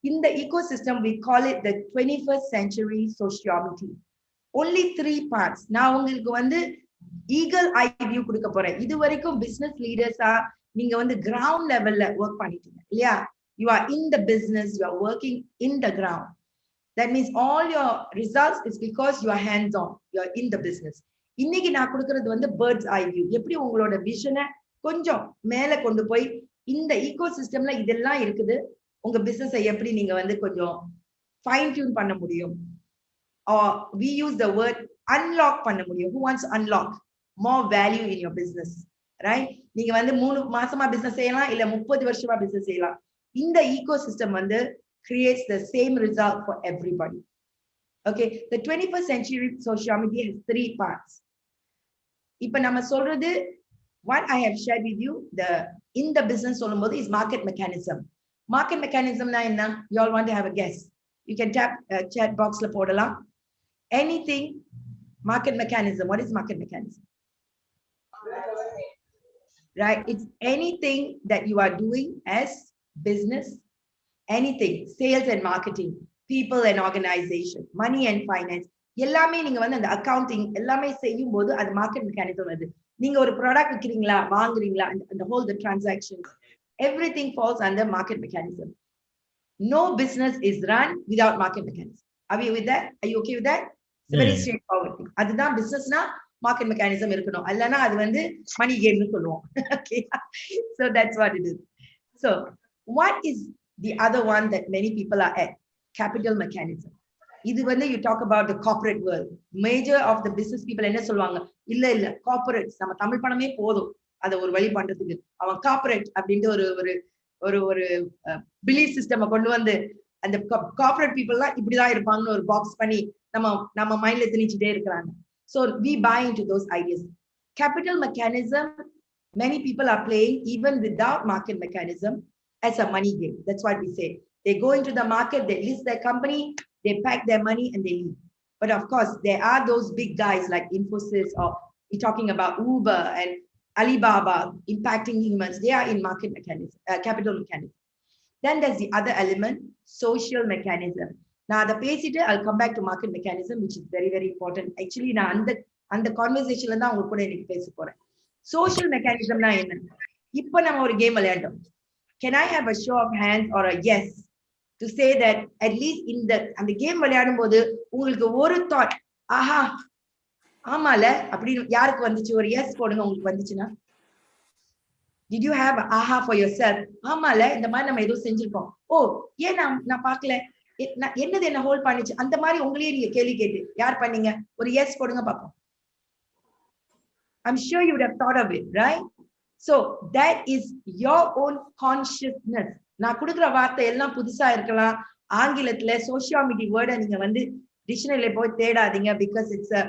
In the ecosystem, we call it the 21st century sociometry. Only 3 parts. நான் உங்களுக்கு வந்து eagle eye view கொடுக்க போறேன். இது வரைக்கும் business leaders-ஆ நீங்க வந்து ground level-ல work பண்ணிட்டீங்க இல்லையா? You are in the business, you are working in the ground. That means all your results is because you are hands on, you are in the business. இன்னைக்கு நான் கொடுக்கிறது வந்து bird's eye view. எப்படி உங்களோட விஷனை கொஞ்சம் மேல கொண்டு போய் இந்த ecosystem-ல இதெல்லாம் இருக்குது, உங்க business-ஐ எப்படி நீங்க வந்து கொஞ்சம் fine tune பண்ண முடியும். Or we use the word unlock பண்ண முடியும். Who wants to unlock more value in your business, right? நீங்க வந்து 3 மாசமா business செய்யலாம், இல்ல 30 வருஷமா business செய்யலாம். இந்த ecosystem வந்து creates the same result for everybody. Okay, the 21st century sociometry has 3 parts. இப்ப நம்ம சொல்றது, what I have shared with you, the in the business சொல்லும்போது is market mechanism. Market mechanism na enna? You all want to have a guess? You can tap chat box la போடலாம். Anything market mechanism. What is market mechanism? Right, it's anything that you are doing as business, anything, sales and marketing, people and organization, money and finance. எல்லாமே நீங்க வந்து அந்த accounting எல்லாமே செய்யும் போது அது market mechanism வருது. நீங்க ஒரு product விக்கிறீங்களா, வாங்குறீங்களா, and the whole the transaction, everything falls under market mechanism. No business is run without market mechanism. Are we with that? Are you okay with that? It's very straightforward thing. அதுதான் businessனா market mechanism இருக்கணும். அல்லனா அது வந்து money game னு சொல்லுவோம். Okay. So that's what it is. So what is the other one that many people are at? Capital mechanism. இது வந்து you talk about the corporate world. Major of the business people என்ன சொல்லுவாங்க? இல்ல corporate நம்ம தமிழ் பணமே போதும் அத ஒரு வழி பண்றதுக்கு. அவன் corporate அப்படினு ஒரு belief system கொண்டு வந்து அந்த corporate people-லாம் இப்படிதான் இருப்பாங்கன்னு ஒரு box பண்ணி நம்ம மைண்ட்ல திணிச்சிட்டே இருக்காங்க. So we buy into those ideas. Capital mechanism, many people are playing even without market mechanism as a money game. That's what we say. They go into the market, they list their company, they pack their money and they leave. But of course, there are those big guys like Infosys, or we're talking about Uber and Alibaba impacting humans. They are in market mechanism, capital mechanism. Then there's the other element, social mechanism. Now the பேசிட்டு I'll come back to market mechanism, which is very, very important. Actually, நான் அந்த conversation தான் உங்க கூட இன்னைக்கு பேச போறேன். Social மெக்கானிசம்னா என்ன? இப்ப நம்ம ஒரு கேம் விளையாண்டோம். Can I have a show of hands or a yes to say that at least in அந்த கேம் விளையாடும் போது உங்களுக்கு ஒரு தாட், ஆஹா ஆமால அப்படின்னு யாருக்கு வந்துச்சு? ஒரு எஸ் போடுங்க உங்களுக்கு வந்துச்சுன்னா. Did you have aha for yourself? ஆமால இந்த மாதிரி நம்ம ஏதோ செஞ்சிருக்கோம். ஓ ஏன் நான் பார்க்கல, என்னது என்ன ஹோல்ட் பண்ணிச்சு? அந்த மாதிரி உங்களையே நீங்க கேள்வி கேட்டு யார் பண்ணீங்க? ஒரு எஸ் போடுங்க பார்ப்போம். I'm sure you would have thought of it, right? So that is your own consciousness. நான் கொடுக்குற வார்த்தை எல்லாம் புதுசா இருக்கலாம். ஆங்கிலத்துல சோஷியாலிட்டி வேர்டை நீங்க வந்து டிக்ஷனரியில போய் தேடாதீங்க, because it's a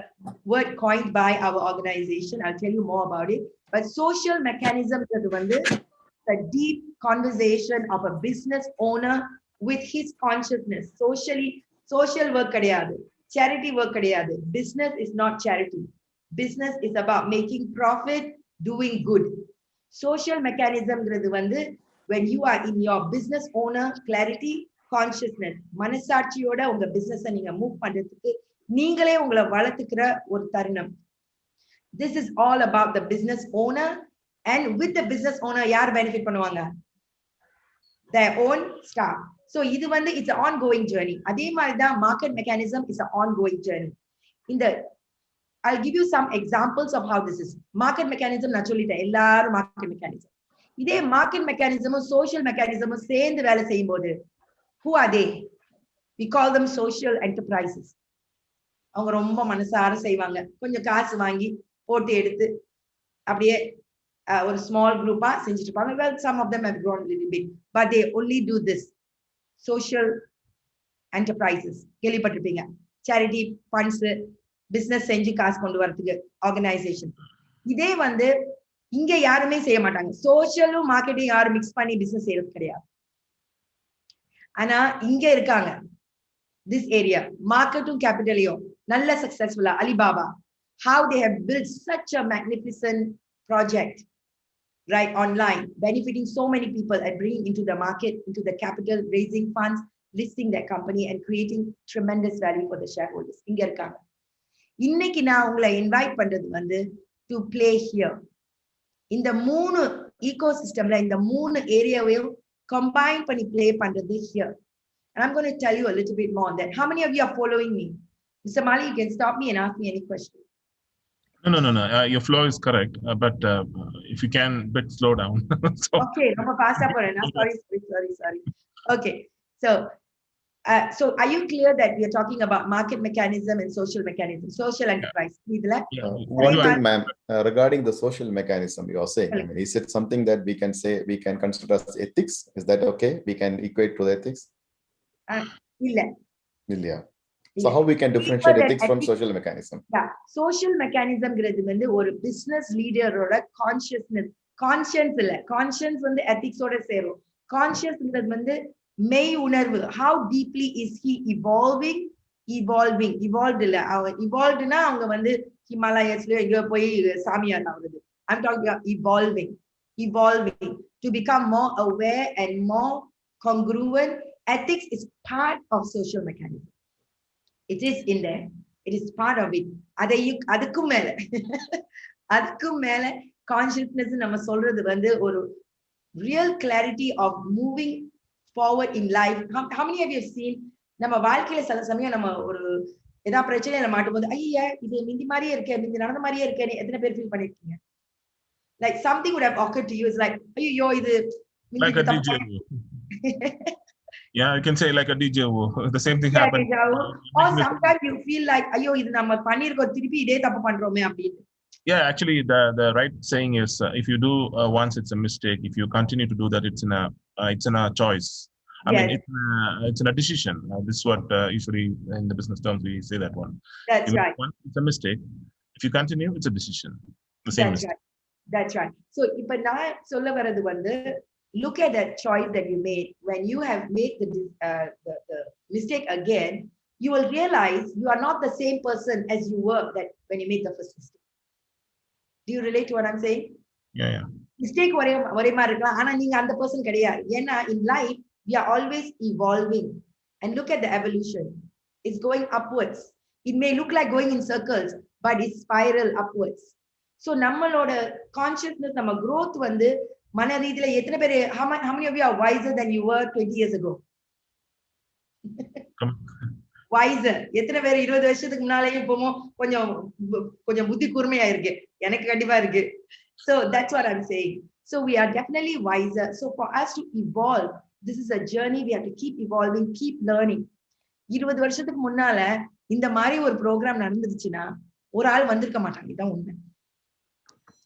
word coined by our organization. I'll tell you more about it. But social mechanism is வந்து a deep conversation of a business owner with his consciousness. Social work கிடையாது, charity work கிடையாது. Business is not charity. Business is about making profit, doing good. Social mechanism வந்து when you are in your business owner clarity consciousness, மனசாட்சியோட உங்க business நீங்க move பண்றதுக்கு நீங்களே உங்களை வளர்த்துக்கிற ஒரு தருணம். This is all about the business owner, and with the business owner யார் benefit பண்ணுவாங்க? Their own staff. So இது வந்து it's an ongoing journey. அதே மாதிரி தான் market mechanism is an ongoing journey. I'll give you some examples of how this is. Market mechanism நான் சொல்லிட்டேன், எல்லாரும் market mechanism. இதே market mechanism social mechanism சேர்ந்து வேலை செய்யும் போது who are they? We call them social enterprises. அவங்க ரொம்ப மனசார செய்வாங்க, கொஞ்சம் காசு வாங்கி போட்டு எடுத்து அப்படியே ஒரு ஸ்மால் குரூப்பா செஞ்சுட்டு இருப்பாங்க. Well, some of them have grown a little bit, but they only do this. Social enterprises கேள்விப்பட்டிருப்பீங்க, சேரிட்டி ஃபண்ட்ஸ், பிசினஸ் செஞ்சு காசு கொண்டு வரதுக்கு ஆர்கனைசேஷன். இதே வந்து இங்க யாருமே செய்ய மாட்டாங்க. சோஷியலும் மார்க்கெட்டிங் யாரும் மிக்ஸ் பண்ணி பிசினஸ் செய்யறது கிடையாது. ஆனா இங்க இருக்காங்க, this area மார்க்கெட்டும் கேபிட்டலையும் நல்ல சக்சஸ்ஃபுல்லா Alibaba, how they have built such a magnificent project right online, benefiting so many people and bringing into the market, into the capital, raising funds, listing their company and creating tremendous value for the shareholders. இங்க இருக்காங்க. இன்னைக்கு நான் உங்களை invite பண்றது வந்து to play here. இந்த 3 ecosystemல இந்த 3 ஏரியாவையும் combine பண்ணி play பண்றது here. And I'm going to tell you a little bit more on that. How many of you are following me? Mr. Mali, you can stop me and ask me any question. No. Your flow is correct, but if you can, bit slow down. So, okay, ரொம்ப fast ஆ போறேன். Sorry. Okay, so are you clear that we are talking about market mechanism and social mechanism, social enterprise? One thing, ma'am, regarding the social mechanism you are saying, I mean, is it something that we can say we can consider as ethics? Is that okay? We can equate to the ethics? Illa. So how we can differentiate ethics from social mechanism? Yeah, social mechanism ங்கிறது வந்து ஒரு business leader ஓட conscience இல்ல, conscience வந்து ethics ஓட சேரும். Conscience ங்கிறது வந்து மெய் உணர்வு. How deeply is he evolving evolved இல்ல, அவ evolvedனா அவங்க வந்து ஹிமாலயஸ்ல எங்க போய் சாமியார் ஆகுது. I'm talking about evolving to become more aware and more congruent. Ethics is part of social mechanism. It is in there. It is part of it. அதுக்கும் மேல consciousness நம்ம சொல்றது வந்து ஒரு real clarity of moving forward in life. How many of you have seen நம்ம வாழ்க்கையில சில சமயம் நம்ம ஒரு ஏதாவது பிரச்சனையில மாட்டும்போது ஐயா இது மிந்தி மாதிரியே இருக்கே, மிந்தி நடந்த மாதிரியே இருக்கேன்னு எத்தனை பேர் ஃபீல் பண்ணிருக்கீங்க? Like something would have occurred to you. It's like ஐயோ இது like a deja vu. Yeah, you can say like a deja vu. The same thing happened. Or sometimes you feel like ஐயோ இது நம்ம பண்ணிருக்கோம், திருப்பி இதே தப்பு பண்றோமே அப்படின்னு. Yeah, actually the right saying is if you do once it's a mistake. If you continue to do that, it's in a choice. I mean, it's in a decision. This is what usually in the business terms we say that one. That's right. Once it's a mistake. If you continue, it's a decision. The same mistake. That's right. So இப்ப நான் சொல்ல வரது வந்து look at that choice that you made. When you have made the mistake again, you will realize you are not the same person as you were that when you made the first mistake. Do you relate to what I'm saying? Yeah. Mistake ஒரே மாதிரி இருக்கலாம், ஆனா நீங்க அந்த person கிடையாது. ஏன்னா in life we are always evolving, and look at the evolution. It's going upwards. It may look like going in circles, but it's spiral upwards. So நம்மளோட consciousness நம்ம growth வந்து மன ரீதியில எத்தனை பேர் how many of you are wiser than you were 20 years ago? wiser எத்தனை பேர் 20 வருஷத்துக்கு முன்னாலேயே இப்போமோ கொஞ்சம் புத்தி கூர்மையா இருக்கு. எனக்கு கண்டிப்பா இருக்கு. So that's what I'm saying. So we are definitely wiser. So for us to evolve, this is a journey. We have to keep evolving, keep learning. 20 வருஷத்துக்கு முன்னால இந்த மாதிரி ஒரு ப்ரோக்ராம் நடந்துருச்சுன்னா ஒரு ஆள் வந்திருக்க மாட்டாங்க. இதான் உண்மை.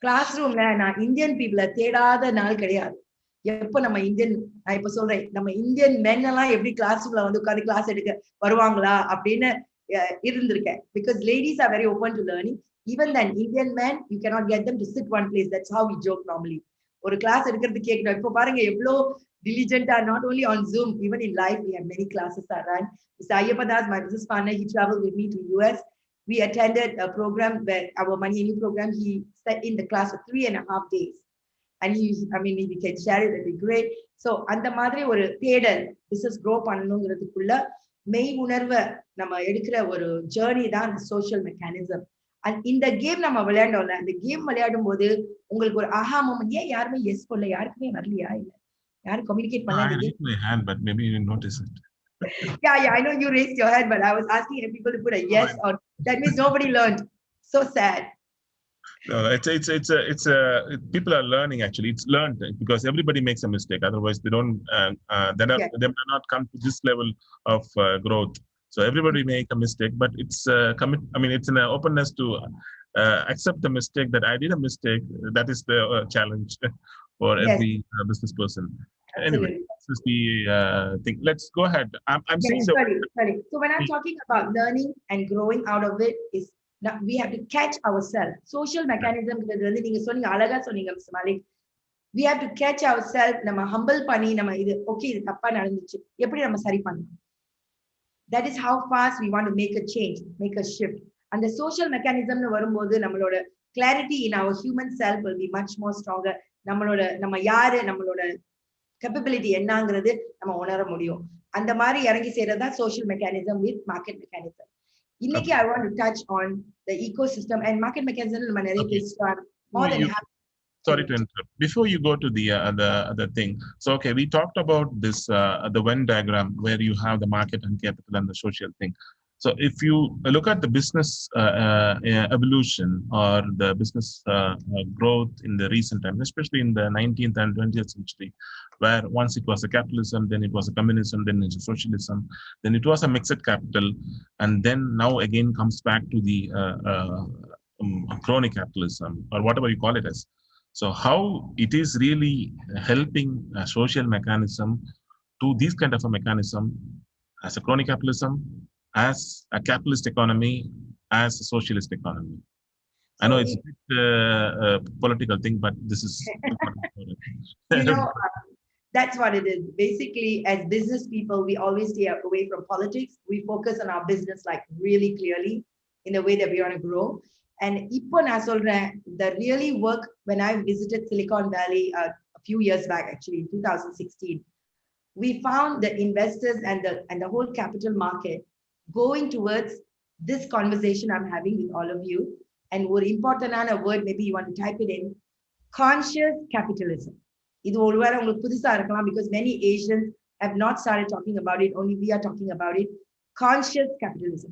கிளாஸ் ரூம்ல நான் இந்தியன் பீப்புளை தேடாத நாள் கிடையாது. எப்ப நம்ம இந்தியன், நான் இப்ப சொல்றேன், நம்ம இந்தியன் மென் எல்லாம் எப்படி கிளாஸ் ரூம்ல வந்து உட்காந்து கிளாஸ் எடுக்க வருவாங்களா அப்படின்னு இருந்திருக்கேன். Because ladies are very open to learning. Even then, Indian men, you cannot get them to sit one place. That's how we joke normally. ஒரு கிளாஸ் எடுக்கிறது கேட்கணும். இப்ப பாருங்க எவ்வளோ diligent, not only on Zoom, even in life, we have many classes that run. Mr. Ayyapadas, my business partner, he traveled with me to US. We attended a program where our Money Any program, he sat in the class for 3.5 days. And if we can share it, that'd be great. So, அந்த மாதிரி ஒரு தேடல், business grow பண்ணணுங்கிறதுக்குள்ள மெய் உணர்வை நம்ம எடுக்கிற ஒரு journey தான் சோஷியல் மெக்கானிசம். அண்ட் இந்த கேம் நம்ம விளையாண்டோம்ல, அந்த கேம் விளையாடும் போது உங்களுக்கு ஒரு ஆஹா மொமெண்ட். ஏன் யாருமே எஸ் பண்ணல? யாருக்குமே வரலையா? இல்ல யாரும் கம்யூனிகேட் பண்ணல? I raised my hand, but maybe you didn't notice it. Yeah, I know you raised your hand, but I was asking people to put a yes or that means nobody learned. So sad. No, it's people are learning actually. It's learned because everybody makes a mistake. Otherwise, they may not come to this level of growth. So everybody make a mistake, but it's it's an openness to accept the mistake that I did a mistake. That is the challenge for every business person. Absolutely. Anyway, this is the thing. Let's go ahead. I'm saying sorry. So when I'm talking about learning and growing out of it, is we have to catch ourselves. Social mechanism, நீங்க சொன்னீங்க, அழகா சொன்னீங்க mister Malik. We have to catch ourselves. நம்ம humble பண்ணி நம்ம இது okay, இது தப்பா நடந்துச்சு, எப்படி நம்ம சரி பண்ணலாம்? That is how fast we want to make a change, make a shift. And the social mechanism வரும்போது நம்மளோட clarity in our human self will be much more stronger. நம்ம யாரு, நம்மளோட capability என்னங்கிறது நம்ம உணர முடியும். அந்த மாதிரி இறங்கி செய்யறதா social mechanism with market mechanism. இன்னைக்கு I want to touch on the ecosystem and market mechanism. நம்ம நிறைய பேசுறோம். More than happy. Sorry to interrupt. Before you go to the other thing, so okay, we talked about this the Venn diagram where you have the market and capital and the social thing. So if you look at the business evolution or the business growth in the recent times, especially in the 19th and 20th century, where once it was a capitalism, then it was a communism, then it's a socialism, then it was a mixed capital, and then now again comes back to the crony capitalism or whatever you call it as. So how it is really helping a social mechanism to these kind of a mechanism as a crony capitalism, as a capitalist economy, as a socialist economy. I know it's a bit political thing, but this is that's what it is. Basically, as business people, we always stay away from politics. We focus on our business like really clearly in the way that we want to grow. And இப்போ நான் சொல்றேன், the really work when I visited Silicon Valley a few years back, actually in 2016, we found the investors and the whole capital market going towards this conversation I'm having with all of you. And one important word, maybe you want to type it in, conscious capitalism. இது ஒருவேளை உங்களுக்கு புதுசா இருக்கலாம், because many Asians have not started talking about it, only we are talking about it. Conscious capitalism.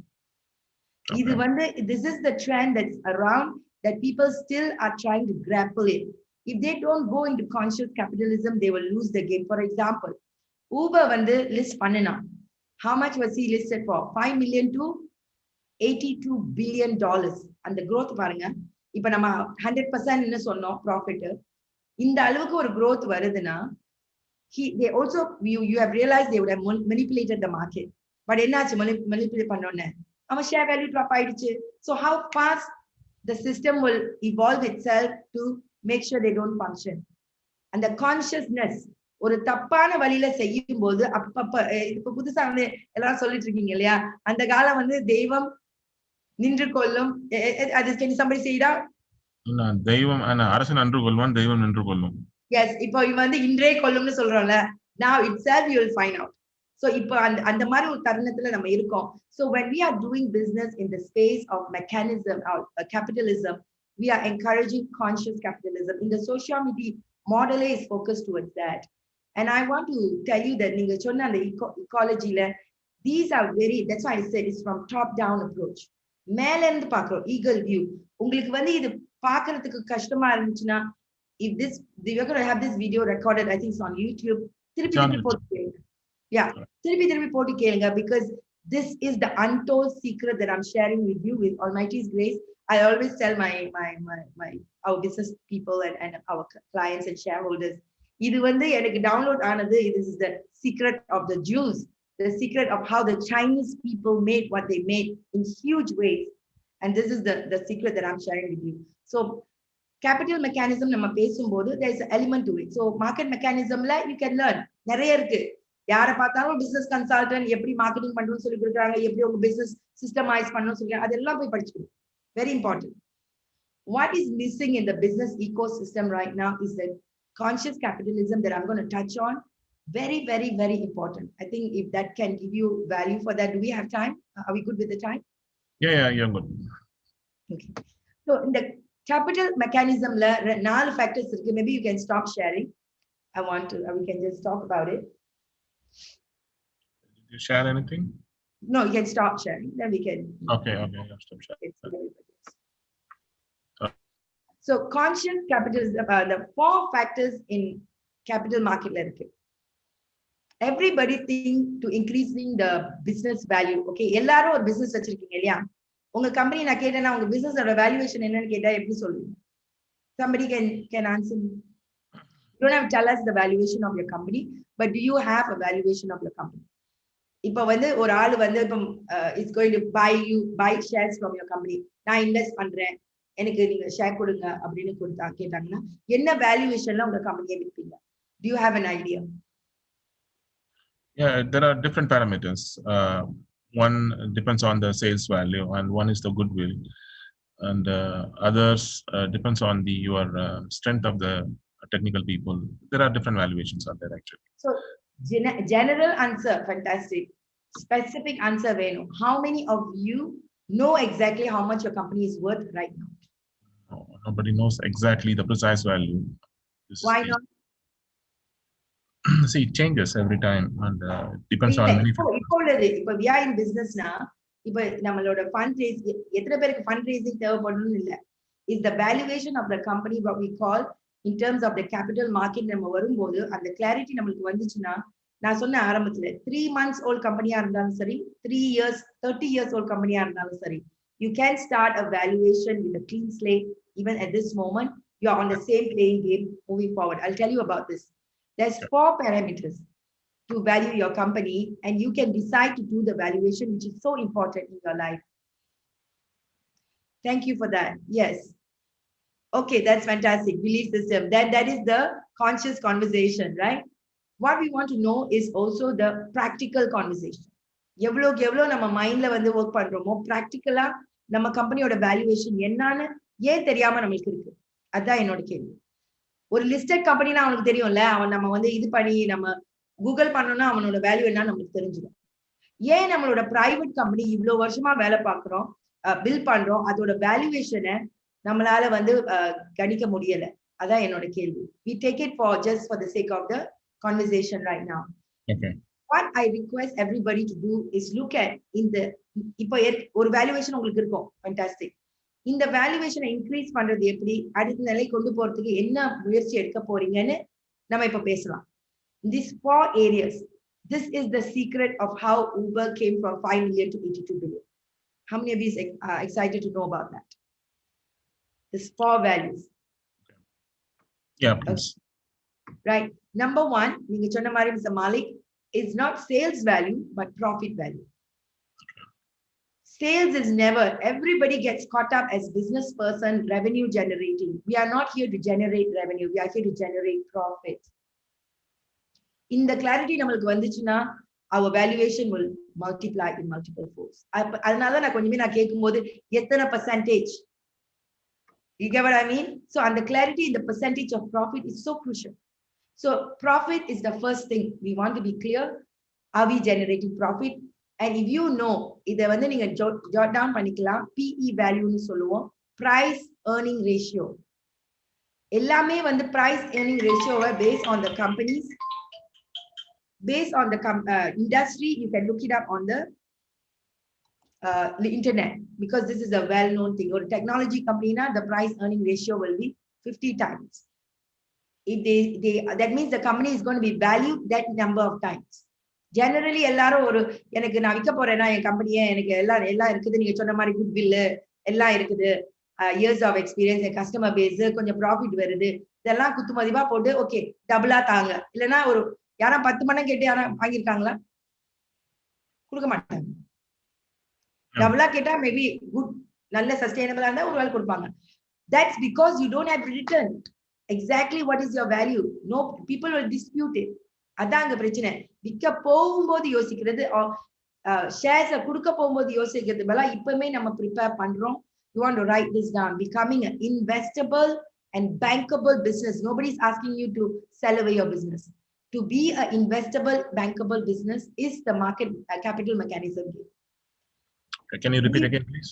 Okay. This is the trend that's around that people still are trying to grapple it. If they don't go into conscious capitalism, they will lose the game. For example, Uber list பண்ணனா, how much was he listed for? 5 million to 82 billion dollars. And the growth பாருங்க, இப்ப நம்ம 100% என்ன சொன்னோம் profit. இந்த அளவுக்கு ஒரு growth வருதுன்னா, they also, you have realized they would have manipulated the market. But என்னாச்சு manipulate பண்ணோன்னே, our share value drop ஆயிடுச்சு. So how fast the system will evolve itself to make sure they don't function. And the consciousness, ஒரு தப்பான வழியில செய்யும் போது அப்பப்ப இப்ப புதுசா எல்லாரும் சொல்லிட்டு இருக்கீங்க இல்லையா, அந்த காலம் தெய்வம் நின்று கொள்ளும். Can somebody say that? தெய்வம் அரசன் அன்று கொள்வான், தெய்வம் நின்று கொள்ளும். Yes, இப்போ இவன் இன்றே கொள்ளும்னு சொல்றோம்ல. Now itself you will find out. So இப்போ அந்த மாதிரி ஒரு தருணத்துல நம்ம இருக்கோம். So when we are doing business in the space of mechanism or capitalism, we are encouraging conscious capitalism. In the social model is focused towards that. And I want to tell you that நீங்க சொன்ன அந்த ecology-ல, these are very, that's why I said it's from top down approach. மேல இருந்து பார்க்கிறோம், eagle view. உங்களுக்கு வந்து இது பார்க்கிறதுக்கு கஷ்டமா இருந்துச்சுன்னா, if this, we're going to have this video recorded, I think it's on YouTube. திருப்பி போட்டு கேளுங்க. Yeah, திருப்பி போட்டு கேளுங்க, because this is the untold secret that I'm sharing with you with Almighty's grace. I always tell our business people and our clients and shareholders, இது வந்து எனக்கு download ஆனது, this is the secret of the Jews, the secret of how the Chinese people made what they made in huge ways. And this is the secret that I'm sharing with you. So capital mechanism நம்ம பேசும்போது there is an element to it. So market mechanismல you can learn. நிறைய இருக்கு. யாரை பார்த்தாலும் business consultant எப்படி marketing பண்றோம்னு சொல்லி கொடுக்குறாங்க, எப்படி உங்க business systemize பண்ணணும்னு சொல்றாங்க, அதெல்லாம் போய் படிச்சுக்கணும். Very important. What is missing in the business ecosystem right now is the conscious capitalism that I'm going to touch on. Very, very, very important. I think if that can give you value for that, do we have time? Are we good with the time? Yeah, you're good. Okay. So in the capital mechanism, 4 factors. Maybe you can stop sharing. We can just talk about it. Did you share anything? No, you can stop sharing. Then we can. Okay, stop sharing. So conscious capitalism, the 4 factors in capital market. Everybody think to increasing the business value. Okay, எல்லாரும் ஒரு business வச்சிருக்கீங்க இல்லையா? உங்க company நான் கேட்டேன்னா உங்க business ஓட valuation என்னன்னு கேட்டா எப்படி சொல்லுவீங்க? Somebody can answer me. You don't have to tell us the valuation of your company, but do you have a valuation of your company? இப்போ வந்து ஒரு ஆளு வந்து இப்போ it's going to buy shares from your company. நான் invest பண்றேன், எனக்கு நீங்க ஷேர் கொடுங்க அப்படின்னு கேட்டாங்கன்னா என்ன வேல்யூவேஷன்ல உங்க கம்பெனியை விற்பீங்க? Do you have an idea? Yeah, there are different parameters. One depends on the sales value, and one is the goodwill, and others depends on your strength of the technical people. There are different valuations out there actually. So general answer, fantastic. Specific answer, Venu. How many of you know exactly how much your company is worth right now? No, nobody knows exactly the precise value. Why not? See, it changes every time, and depends on many factors. இப்போ we are in business now. இப்போ நம்மளோட fund raise, எத்தனை பேருக்கு fund raising தேவைப்படணும்னு இல்ல. Is the valuation of the company what we call in terms of the capital market நம்ம வரும்போது அந்த clarity நம்மளுக்கு வந்துச்சுன்னா, நான் சொன்ன ஆரம்பத்துல 3 months old company-ஆ இருந்தாலும் சரி, 3 years, 30 years old company-ஆ இருந்தாலும் சரி, you can start a valuation with a clean slate. Even at this moment, you are on the same playing game moving forward. I'll tell you about this. There's 4 parameters to value your company, and you can decide to do the valuation, which is so important in your life. Thank you for that. Yes. Okay, that's fantastic. Belief system. That is the conscious conversation, right? What we want to know is also the practical conversation. எவ்வளோக்கு எவ்வளோ நம்ம மைண்ட்ல வந்து work பண்றோமோ ப்ராக்டிக்கலா நம்ம கம்பெனியோட valuation என்னன்னு ஏன் தெரியாம நம்மளுக்கு இருக்கு. அதான் என்னோட கேள்வி. ஒரு லிஸ்டட் கம்பெனினா அவனுக்கு தெரியும்ல, அவன் நம்ம வந்து இது பண்ணி நம்ம கூகுள் பண்ணோம்னா அவனோட வேல்யூ என்ன நம்மளுக்கு தெரிஞ்சிடும். ஏன் நம்மளோட பிரைவேட் கம்பெனி இவ்வளவு வருஷமா வேலை பார்க்கிறோம், பில் பண்றோம், அதோட வேல்யூவேஷனை நம்மளால வந்து கணிக்க முடியல. அதான் என்னோட கேள்வி. We take it just for the sake of the conversation right now. Okay. What I request everybody to do is look at இப்போ ஒரு வேல்யூவேஷன் உங்களுக்கு இருக்கும், fantastic. இந்த வேல்யூவேஷனை இன்க்ரீஸ் பண்றது எப்படி, அடுத்த நிலை கொண்டு போறதுக்கு என்ன முயற்சி எடுக்க போறீங்கன்னு நம்ம இப்ப பேசலாம். These 4 areas, this is the secret of how Uber came from 5 million to 82 billion. How many of you are excited to know about that? These 4 values. Yeah, please. Okay. Right. Number 1, நீங்க சொன்ன மாதிரி Mr. Malik, is not sales value but profit value. Sales is never, everybody gets caught up as business person, revenue generating. We are not here to generate revenue. We are here to generate profit. In the clarity நம்மளுக்கு வந்துச்சுன்னா, our valuation will multiply in multiple folds. அதனால நான் கொஞ்சமே நான் கேட்கும்போது எத்தனை percentage? You get what I mean? So and the clarity in the percentage of profit is so crucial. So profit is the first thing. We want to be clear. Are we generating profit? And if you know, இதை வந்து நீங்க jot down பண்ணிக்கலாம். PE value னு சொல்லுவோம். price earning ratio. எல்லாமே வந்து price earning ratio based on the companies, based on the industry. You can look it up on the internet, because this is a well-known thing. Or technology company na, the price earning ratio will be 50 times. If that means the company is going to be valued that number of times. Generally எல்லாரும் ஒரு எனக்கு நான் விற்க போறேன்னா என் கம்பெனியே எனக்கு எல்லாம் இருக்குது, நீங்க சொன்ன மாதிரி குட் வில் எல்லாம் இருக்குது, years of experience, customer base, கொஞ்சம் ப்ராஃபிட் வருது, இதெல்லாம் குத்து மதிப்பா போட்டு ஓகே டபுளா தாங்க. இல்லைன்னா ஒரு யாரா 10 மணி கேட்டு யாரா வாங்கியிருக்காங்களா? கொடுக்க மாட்டாங்க. டபுளா கேட்டா மேபி குட் நல்ல சஸ்டைனபிளா இருந்தா ஒரு வேலை கொடுப்பாங்க. That's because you don't have return. Exactly what is your value? No, people will dispute it. அதான் அங்க பிரச்சனை. விற்க போகும்போது யோசிக்கிறது, ஷேர்ஸ் கொடுக்க போகும்போது யோசிக்கிறது பதிலா இப்பவுமே நம்ம ப்ரிப்பேர் பண்றோம். You want to write this down. Becoming an investable and bankable business. Nobody is asking you to sell away your business. To be an investable, bankable business is the market capital mechanism. Can you repeat again, please?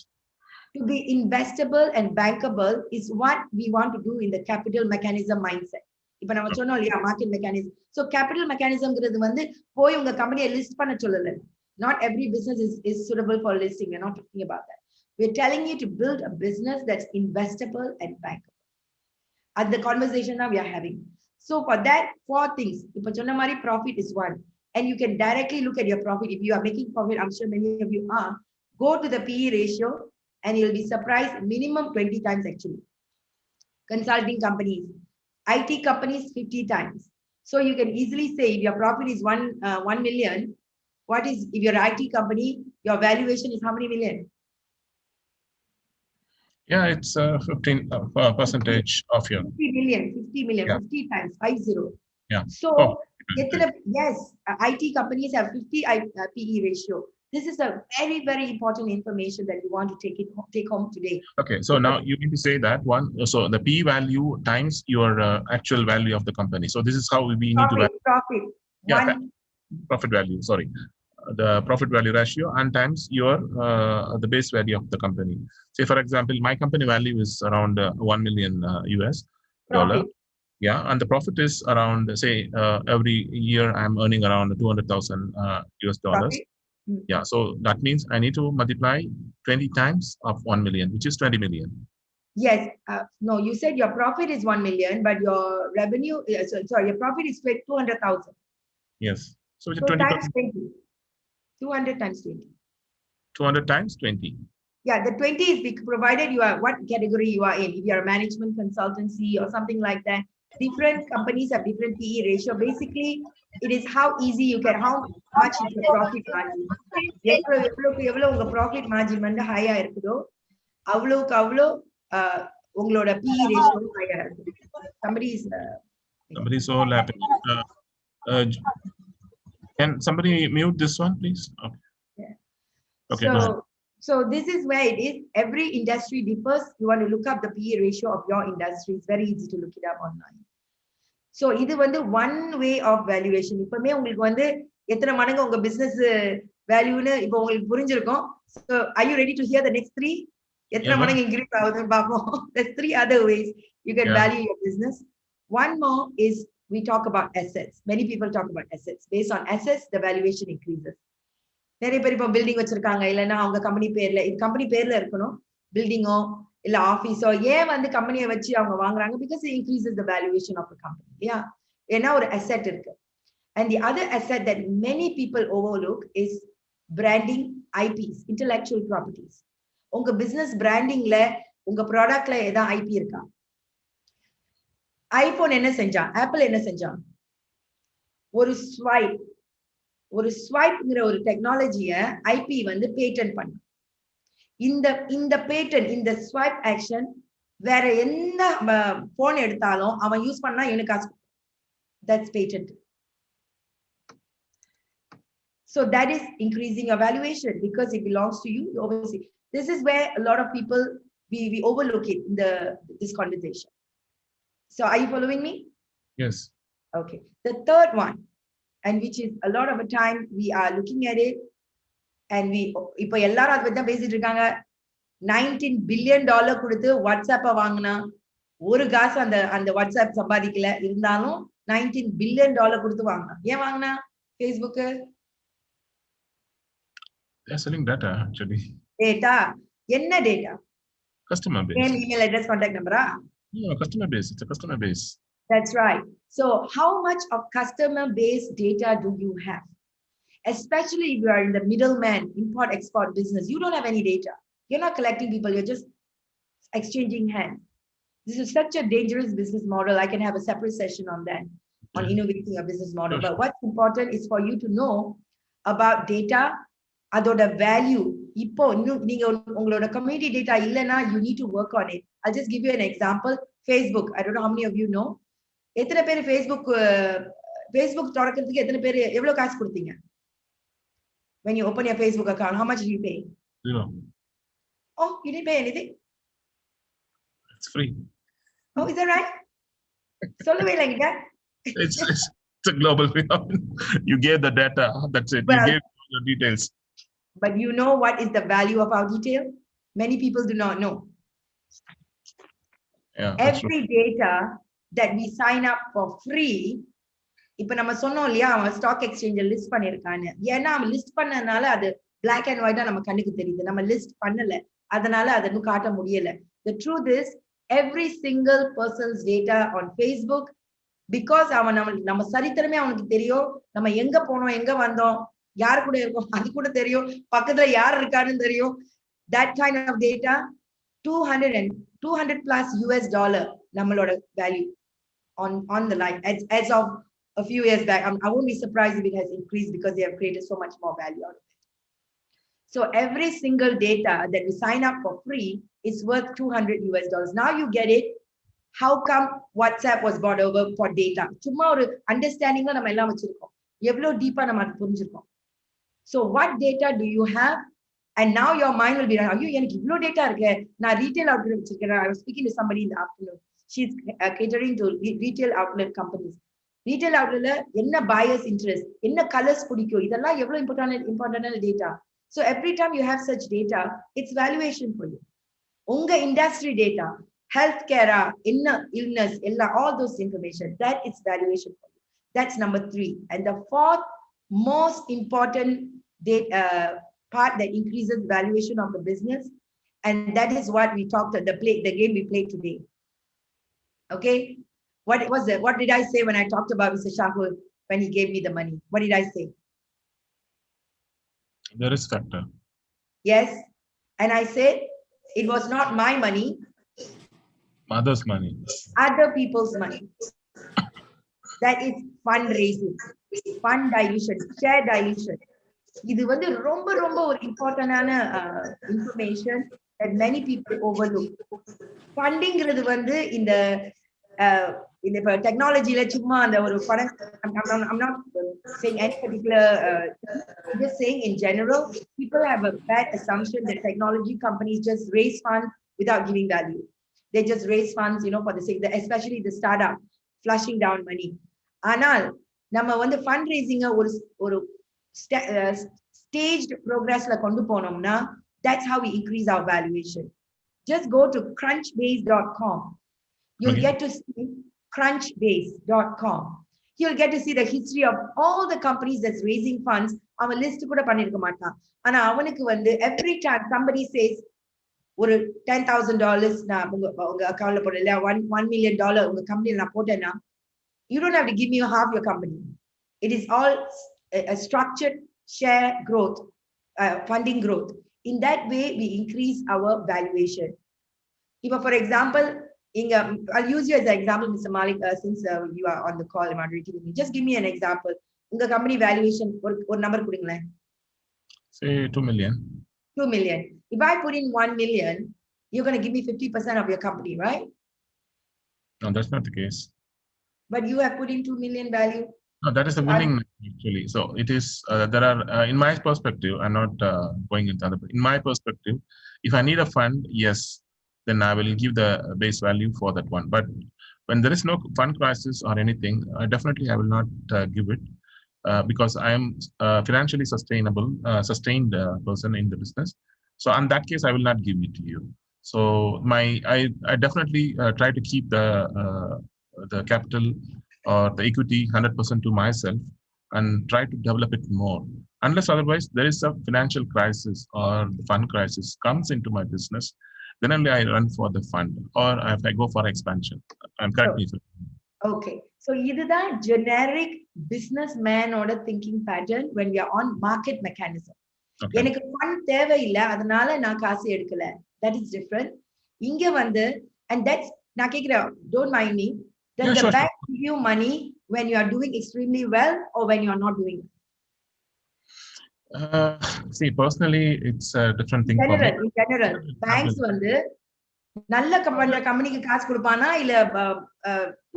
To be investable and bankable is what we want to do in the capital mechanism mindset. இப்ப நம்ம சொன்னோம் இல்லையா market mechanism. So capital மெக்கானிசம்ங்கிறது வந்து போய் உங்க கம்பெனியை list பண்ண சொல்லல. Not every business is suitable for listing. We're not talking about that. We're telling you to build a business that's investable and bankable. At the conversation now we are having. So for that, 4 things. இப்ப சொன்ன மாதிரி profit is one. And you can directly look at your profit. If you are making profit, I'm sure many of you are, go to the PE ratio and you'll be surprised, minimum 20 times actually. Consulting companies, IT companies 50 times. So you can easily say if your profit is 1 million, what is, if you're an IT company, your valuation is how many million? Yeah, it's 15 percentage of your 50 million, yeah. 50 times, 50. Yeah. So, yes, IT companies have 50 PE ratio. This is a very, very important information that you want to take home today. Okay, so now you need to say that one. So the P value times your actual value of the company. So this is how we need to profit. Yeah, profit value. Sorry, the profit value ratio and times your the base value of the company. Say for example, my company value is around 1 million US dollar. Yeah, and the profit is around, say, every year I'm earning around 200,000 US dollars. Profit. Yeah, so that means I need to multiply 20 times of 1 million, which is 20 million. Yes. No, you said your profit is 1 million, but your revenue, sorry, your profit is 200,000. Yes. So, so 20 times 20. 200 times 20. 200 times 20. Yeah, the 20 is provided you are what category you are in. If you are a management consultancy or something like that, different companies have different PE ratio. Basically, it is how easy you can, how much is the profit margin. எவ்வளவு உங்க profit margin வந்து ஹையா இருக்குதோ அவ்வளவுக்கு அவ்வளோ உங்களோட PE ratio ஹையா இருக்கும். Somebody is so laughing. Can somebody mute this one, please? Okay. Yeah. Okay. So this is where it is. Every industry differs. You want to look up the PE ratio of your industry. It's very easy to look it up online. So இது வந்து one way of valuation. இப்பமே உங்களுக்கு வந்து எத்தனை மடங்கு உங்க business வேல்யூன்னு இப்போ உங்களுக்கு புரிஞ்சிருக்கும். So are you ready to hear the next 3? எத்தனை மடங்கு increase ஆகுதுன்னு பாப்போம். There's 3 other ways you can value your business. One more is we talk about assets. Many people talk about assets. Based on assets, the valuation increases. நிறைய பேர் இப்போ building வச்சிருக்காங்க, இல்லைன்னா அவங்க கம்பெனி பேர்ல இருக்கணும் பில்டிங்கோ இல்ல ஆபீஸோ. ஏன் வந்து கம்பெனியை வச்சு அவங்க வாங்குறாங்க? Because it increases the valuation of the company. Yeah, ஏன்னா ஒரு asset இருக்கு. And the other asset that many people overlook is branding, IPs, intellectual properties. உங்க business brandingல உங்க ப்ராடக்ட்ல ஏதாவது IP இருக்கா? ஐபோன் என்ன செஞ்சான்? ஆப்பிள் என்ன செஞ்சான்? ஒரு ஸ்வைப்ங்கிற ஒரு டெக்னாலஜிய ஐபி வந்து பேட்டன்ட் பண்ண. இந்த பேட்டன்ட், இந்த ஸ்வைப் ஆக்ஷன் வேற என்ன போன் எடுத்தாலும் அவன் யூஸ் பண்ணா எனக்கு காசு. That's patent. So that is increasing your valuation because it belongs to you. You obviously, this is where a lot of people we overlook it in this conversation. So are you following me? Yes. Okay. The third one, and which is a lot of the time we are looking at it and we இப்ப எல்லாரும் அதை பத்தி தான் பேசிட்டு இருக்காங்க. $19 billion கொடுத்து வாட்ஸ்அப்ப வாங்கினா ஒரு காசு அந்த வாட்ஸ்அப் சம்பாதிக்கல, இருந்தாலும் $19 billion கொடுத்து வாங்கினா. ஏன் வாங்கினா Facebook? They're selling data actually. Data என்ன data? Customer base. Name, email address, contact number. No, customer base. It's a customer base. That's right. So how much of customer base data do you have? Especially if you are in the middleman, import export business, you don't have any data. You're not collecting people, you're just exchanging hands. This is such a dangerous business model. I can have a separate session on that, on innovating a business model. Sure. But what's important is for you to know about data, அதோட value. இப்போ இன்னும் நீங்க உங்களோட community data இல்லைன்னா you need to work on it. I'll just give you an example. Facebook, I don't know how many of you know. எத்தனை பேர் Facebook தொடக்கிறதுக்கு எத்தனை பேர் எவ்வளவு காசு கொடுத்தீங்க? When you open your Facebook account, how much did you pay? 0. Oh, you didn't pay anything? It's free. Oh, is that right? சொல்லவே இல்லைங்க. It's a global phenomenon. You gave the data. That's it. Well, you gave the details. But you know what is the value of our detail? Many people do not know. Yeah. That's Every data that we sign up for free, இப்ப நம்ம சொன்னோம் இல்லையா, அவன் stock எக்ஸ்சேஞ்சில் list பண்ணிருக்கான்னு. ஏன்னா அவன் list பண்ணனால அது பிளாக் அண்ட் ஒயிட்டா நம்ம கண்ணுக்கு தெரியுது. நம்ம லிஸ்ட் பண்ணல, அதனால அதை இன்னும் காட்ட முடியல. The truth is, every single person's data on Facebook, because அவன் நம்ம சரித்திரமே அவனுக்கு தெரியும், நம்ம எங்க போனோம், எங்க வந்தோம், யார் கூட இருக்கோம் அது கூட தெரியும், பக்கத்துல யார் இருக்கான்னு தெரியும். That kind of data, 200 plus US dollar நம்மளோட value on the line as of a few years back. I won't be surprised if it has increased because they have created so much more value out of it. So every single data that we sign up for free is worth $200 US. Now you get it. How come WhatsApp was bought over for data? சும்மா ஒரு அண்டர்ஸ்டாண்டிங்ல நம்ம எல்லாம் வச்சிருக்கோம், எவ்வளவு டீப்பா நம்ம அது புரிஞ்சிருக்கோம். So what data do you have? And now your mind will be like, ஐயோ எனக்கு இவ்வளவு டேட்டா இருக்கு, நான் ரீட்டைல் அவுட்லெட் வச்சிருக்கேன். I was speaking to somebody in the afternoon. She's catering to retail outlet companies. Retail outletல என்ன buyers interest, என்ன colors பிடிக்கும், இதெல்லாம் எவ்வளவு important data. So every time you have such data, it's valuation for you. உங்க industry data, healthcare, என்ன illness, all those information, that is valuation for you. That's number 3. And the fourth most important data, part that increases valuation of the business, and that is what we talked at the game we played today. Okay, what did I say when I talked about Mr. Shahul when he gave me the money? What did I say? The risk factor. Yes, and I said it was not my money, Others' money. other people's money. That is fundraising, fund dilution, share dilution. இது வந்து ரொம்ப ரொம்ப ஒரு இம்பார்ட்டன்டான information that many people overlook. ஃபண்டிங்கிறது வந்து இந்த இப்ப டெக்னாலஜில சும்மா அந்த ஒரு படம், I'm not saying any particular, I'm just saying in general, people have a bad assumption that technology companies just raise funds without giving value. They just raise funds, for the sake, especially the startup, flushing down money. ஆனால் நம்ம வந்து fundraising ஒரு staged progressல கொண்டு போனோம்னா, that's how we increase our valuation. Just go to crunchbase.com. You'll get to see crunchbase.com. You'll get to see the history of all the companies that's raising funds. அவன் list கூட பண்ணிருக்க மாட்டான். ஆனா அவனுக்கு வந்து every time somebody says ஒரு $10,000 நான் உங்க அக்கவுண்ட்ல போடல, இல்ல $1 million உங்க கம்பெனில நான் போட்டேன்னா, you don't have to give me half your company. It is all a structured share growth, funding growth. In that way, we increase our valuation. If, for example, I'll use you as an example, Mr. Malik, since you are on the call moderating with me. Just give me an example. Unga company valuation, or number kudingle. Say 2 million. 2 million. If I put in 1 million, you're going to give me 50% of your company, right? No, that's not the case. But you have put in 2 million value. No, that is the winning actually. So it is, there are, in my perspective, I'm not going into other, in my perspective, if I need a fund, yes, then I will give the base value for that one. But when there is no fund crisis or anything, definitely I will not give it because I am financially sustained person in the business. So in that case, I will not give it to you. So I definitely try to keep the capital or the equity 100% to myself and try to develop it more. Unless otherwise there is a financial crisis or the fund crisis comes into my business, then only I run for the fund or if I go for expansion. I'm correct. Okay. So இதுதான் generic businessman order thinking pattern when we are on market mechanism. எனக்கு fund தேவையில்லை அதனால நான் காசு எடுக்கல. That is different. இங்க வந்து and that's நான் கேக்குறேன், don't mind me. Does the bank give you money when you are doing extremely well or when you are not doing well? See, personally, it's a different thing for me. In general, banks வந்து நல்ல கம்பெனிக்கு காசு கொடுப்பானா இல்ல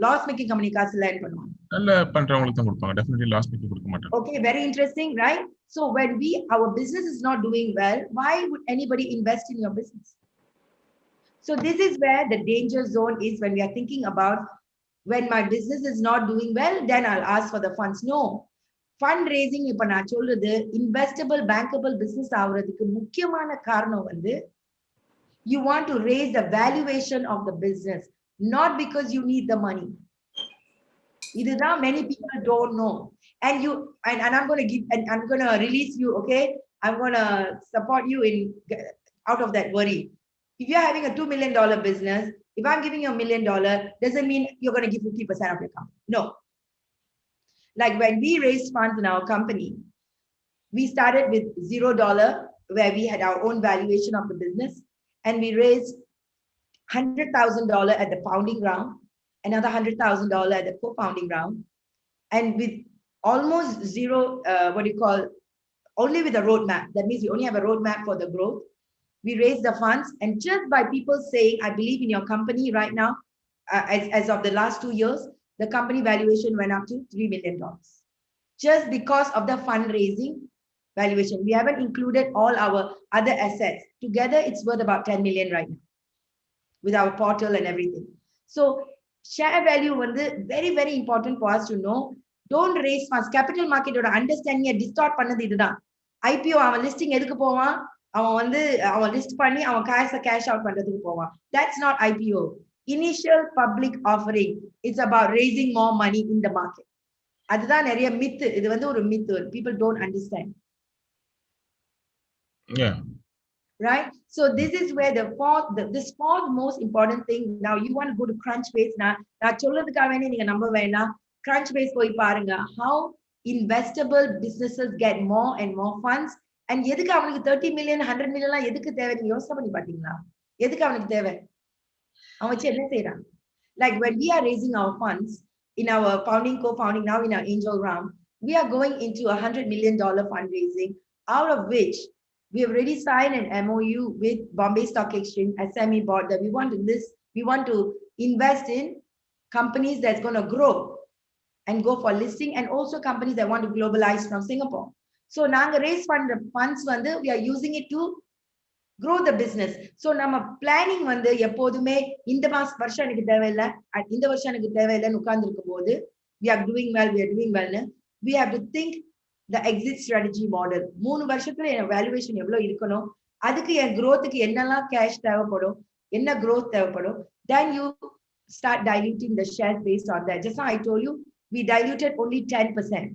loss making company காசு land பண்ணுவாங்க? நல்ல பண்றவங்களுக்கு தான் கொடுப்பாங்க. Definitely லாஸ் மேக்கிங் கொடுக்க மாட்டாங்க. Okay, very interesting, right? So when our business is not doing well, why would anybody invest in your business? So this is where the danger zone is when we are thinking about when my business is not doing well, then I'll ask for the funds. No. Fundraising இப்ப நான் சொல்றது investable bankable business ஆவறதுக்கு முக்கியமான காரணம் வந்து you want to raise the valuation of the business, not because you need the money. இதுதான் many people don't know. And I'm going to give, and I'm going to release you, okay? I'm going to support you in out of that worry. If you're having a $2 million business, if I'm giving you $1 million, doesn't mean you're going to give 50% of your company. No. Like when we raised funds in our company, we started with $0 where we had our own valuation of the business. And we raised $100,000 at the founding round, another $100,000 at the co-founding round. And with almost zero, only with a roadmap. That means we only have a roadmap for the growth. We raised the funds, and just by people saying, I believe in your company right now, as of the last 2 years, the company valuation went up to $3 million. Just because of the fundraising valuation. We haven't included all our other assets. Together, it's worth about 10 million right now with our portal and everything. So share value was very, very important for us to know. Don't raise funds. Capital market or understanding distort பண்ணது இதுதான். IPO அவன் listing எதுக்கு போவான்? அவன் list பண்ணி அவன் cash out பண்றதுக்கு போவான். That's not IPO. Initial public offering. It's about raising more money in the market. அதுதான் நிறைய myth. இது வந்து ஒரு myth. People don't understand. Yeah. Right. So this is where this fourth most important thing. Now you want to go to Crunchbase. நான் சொல்றதுக்காக வேண்டி நீங்க நம்ப வேண்டாம். Crunchbase போய் பாருங்க. How investable businesses get more and more funds. And எதுக்கு அவனுக்கு 30 million, 100 million எல்லாம் எதுக்கு தேவை? நீங்க யோசனை பண்ணி பாத்தீங்களா? எதுக்கு அவனுக்கு தேவை? அவன் வச்சு என்ன செய்றான்? Like when we are raising our funds in our founding, co-founding, now in our angel round, we are going into $100 million fundraising, out of which we have already signed an MOU with Bombay Stock Exchange, SME board, that we want to invest in companies that's going to grow and go for listing, and also companies that want to globalize from Singapore. So நாங்க raise funds வந்து we are using it to grow the business. So நம்ம planning வந்து எப்போதுமே இந்த வருஷம் எனக்கு தேவையில்லை, இந்த வருஷம் எனக்கு தேவையில்லைன்னு உட்கார்ந்து இருக்கும் போது we are doing well, we have to think the exit strategy model. 3 வருஷத்துல என் valuation எவ்வளவு இருக்கணும், அதுக்கு என் growthக்கு என்னெல்லாம் cash தேவைப்படும், என்ன growth தேவைப்படும், then you start diluting the shares based on that. Just now I told you, we diluted only 10%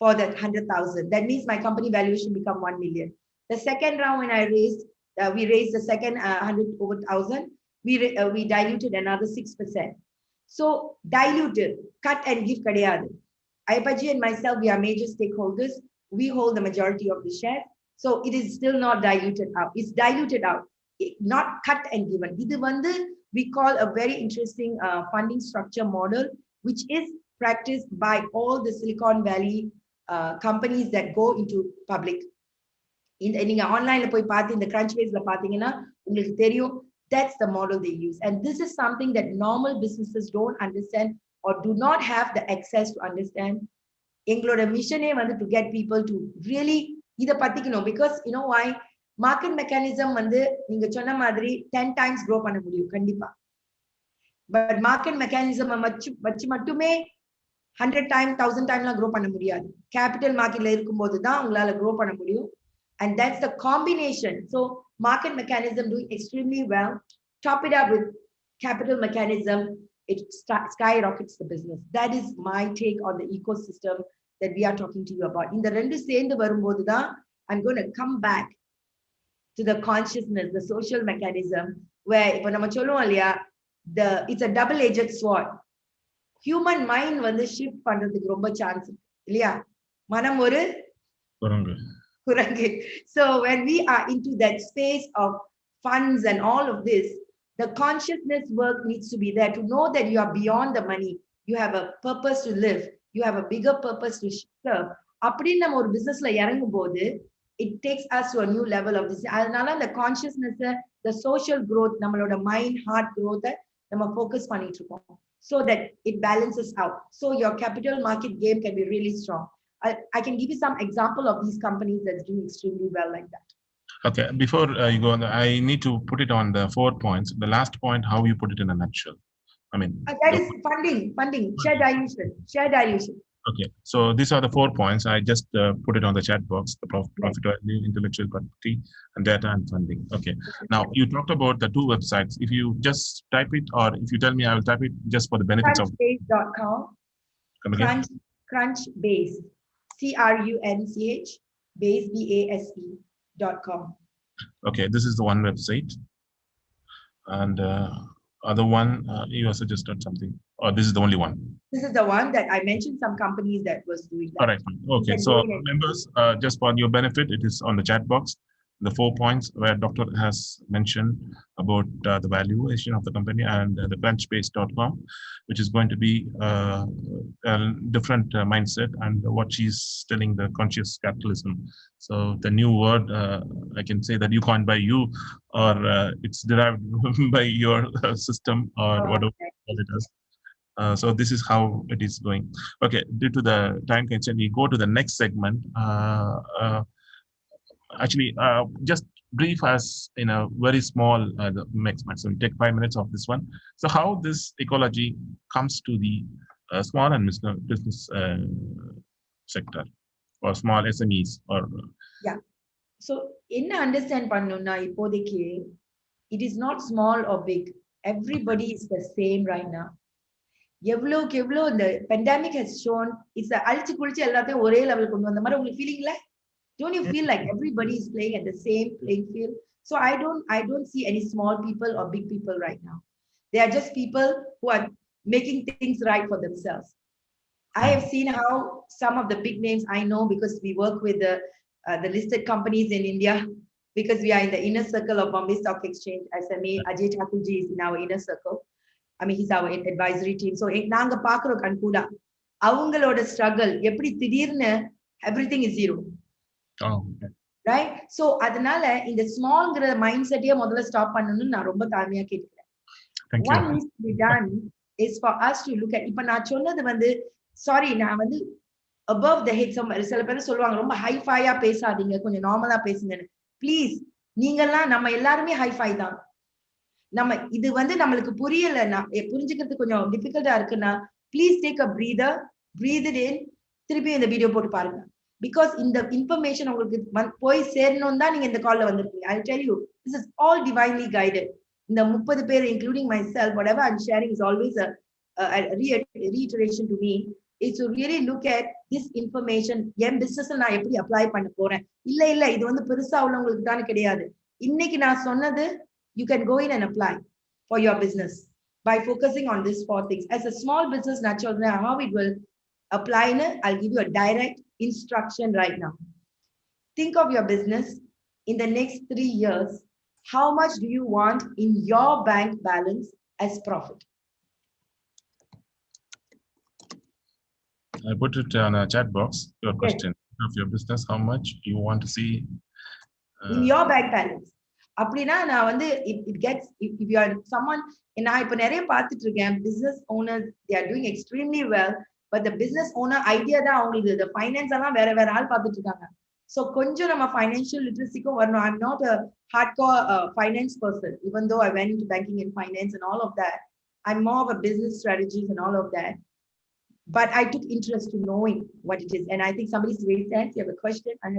for that 100,000. That means my company valuation become 1 million. The second round when I raised, we raised the second 100,000, we diluted another 6%. So diluted, cut and give kadiyadu. Aipaji and myself, we are major stakeholders. We hold the majority of the share. So it is still not diluted out. It's diluted out, not cut and given. This is we call a very interesting funding structure model, which is practiced by all the Silicon Valley companies that go into public. நீங்க ஆன்லைன்ல போய் பார்த்து இந்த Crunchbaseல பாத்தீங்கன்னா உங்களுக்கு தெரியும், that's the model they use. And this is something that normal businesses don't understand or do not have the access to understand. எங்களோட மிஷனே வந்து to get people to really இத பத்திக்கணும். Because you know why? Market mechanism வந்து நீங்க சொன்ன மாதிரி 10 times grow பண்ண முடியும் கண்டிப்பா. But market mechanism வச்சு மட்டுமே 100 times 1000 times grow பண்ண முடியாது. Capital marketல இருக்கும்போது தான் உங்களால grow பண்ண முடியும். And that's the combination. So market mechanism doing extremely well, top it up with capital mechanism, it skyrockets the business. That is my take on the ecosystem that we are talking to you about. In the rendu சேர்ந்து வரும்போது தான் I'm going to come back to the consciousness, the social mechanism, where இப்போ நம்ம சொல்லுவோம் இல்லையா, it's a double-edged sword. Human mind வந்து shift பண்றதுக்கு ரொம்ப சான்ஸ் இருக்கு இல்லையா, மனம் ஒரு குரங்கு. So when we are into that space of funds and all of this, the consciousness work needs to be there to know that you are beyond the money. You have a purpose to live. You have a bigger purpose to serve. அப்படின்னு நம்ம ஒரு businessல இறங்கும் போது it takes us to a new level of this. அதனால அந்த consciousness, the social growth, நம்மளோட mind, heart growth நம்ம focus பண்ணிட்டு இருக்கோம், so that it balances out. So your capital market game can be really strong. I can give you some example of these companies that's doing extremely well like that. Okay, before you go on, I need to put it on the 4 points. The last point, how you put it in a nutshell. I mean, that is funding, share dilution. Okay, so these are the 4 points. I just put it on the chat box: the profit value, intellectual property, and data and funding. Okay. Now you talked about the 2 websites. If you just type it, or if you tell me, I will type it just for the benefits of. Crunchbase.com. Come again. Crunchbase. CRUNCH base BASE.com. Okay, this is the one website, and other one you have suggested something, or this is the only one? This is the one that I mentioned. Some companies that was doing that. All right. Okay, so members, just for your benefit, it is on the chat box. The 4 points where Doctor has mentioned about the valuation of the company, and the Crunchbase.com, which is going to be a different mindset, and what she's telling, the conscious capitalism. So the new word, I can say that you coined by you, or it's derived by your system, or whatever it is. So this is how it is going. Okay, due to the time constraint, we go to the next segment. Actually, just brief us in a very small maximum. Take 5 minutes of this one. So how this ecology comes to the small and business sector, or small SMEs, or yeah. So in understand பண்ணனும்னா இப்போதைக்கு it is not small or big. Everybody is the same right now. எவ்வளவுக்கு எவ்வளவு the pandemic has shown it's அழிச்சு குளிச்சு எல்லாத்தையும் ஒரே level கொண்டு வந்த மாதிரி உங்களுக்கு ஃபீலிங்ல. Don't you feel like everybody is playing at the same playing field? So I don't see any small people or big people right now. They are just people who are making things right for themselves. I have seen how some of the big names I know, because we work with the listed companies in India, because we are in the inner circle of Bombay Stock Exchange. SMA Ajay Thakurji is in our inner circle. I mean, he's our advisory team. So நாங்க பாக்குறோம் கண்கூடா அவங்களோட struggle எப்படி திடீர்னு everything is zero. Oh, okay. Right? So அதனால இந்த ஸ்மால்ங்கற mind செட்டே முதல்ல stop பண்ணனும்னு நான் ரொம்ப தாழ்மையா கேக்குறேன். What needs to be done is for us to look at, இப்ப நான் சொன்னது வந்து சாரி, நான் வந்து above the head, சில பேர் சொல்லுவாங்க ரொம்ப ஹைஃபையா பேசாதீங்க, கொஞ்சம் நார்மலா பேசுங்கன்னு. ப்ளீஸ், நீங்கெல்லாம் நம்ம எல்லாருமே ஹைஃபை தான். நம்ம இது வந்து நம்மளுக்கு புரியலன்னா, புரிஞ்சுக்கிறது கொஞ்சம் டிஃபிகல்ட்டா இருக்குன்னா, please take a பிரீதர், breathe it in, திருப்பி இந்த வீடியோ போட்டு பாருங்க. Because இந்த இன்ஃபர்மேஷன் உங்களுக்கு போய் சேரணும் தான் நீங்க இந்த கால்ல வந்திருக்கீங்க. I'll tell you, this is all divinely guided. இந்த 30 பேர், including myself, whatever I'm sharing is always a reiteration to me, is to really look at this information. என் பிசினஸ்ல நான் எப்படி அப்ளை பண்ண போறேன்? இல்ல இது வந்து பெருசா உள்ளவங்களுக்கு தானே கிடையாது. இன்னைக்கு நான் சொன்னது you can go in and apply for your business by focusing on these 4 things. As a small business, naturally, how it will apply, I'll give you a direct instruction right now. Think of your business in the next 3 years. How much do you want in your bank balance as profit? I put it on a chat box, your question of your business, how much you want to see in your bank balance. அப்படினா நான் வந்து it gets, if you are someone, நான் இப்ப நிறைய பார்த்துட்டு இருக்கேன் business owners, they are doing extremely well, but the business owner idea தான் அவங்களுக்கு, the finance எல்லாம் வேற ஆள் பார்த்துட்டு இருக்காங்க. So கொஞ்சம் நம்ம financial literacy-க்கும் வரணும். I'm not a hardcore finance person, even though I went into banking and finance and all of that. I'm more of a business strategies and all of that. But I took interest to knowing what it is. And I think somebody's raised hands. You have a question, I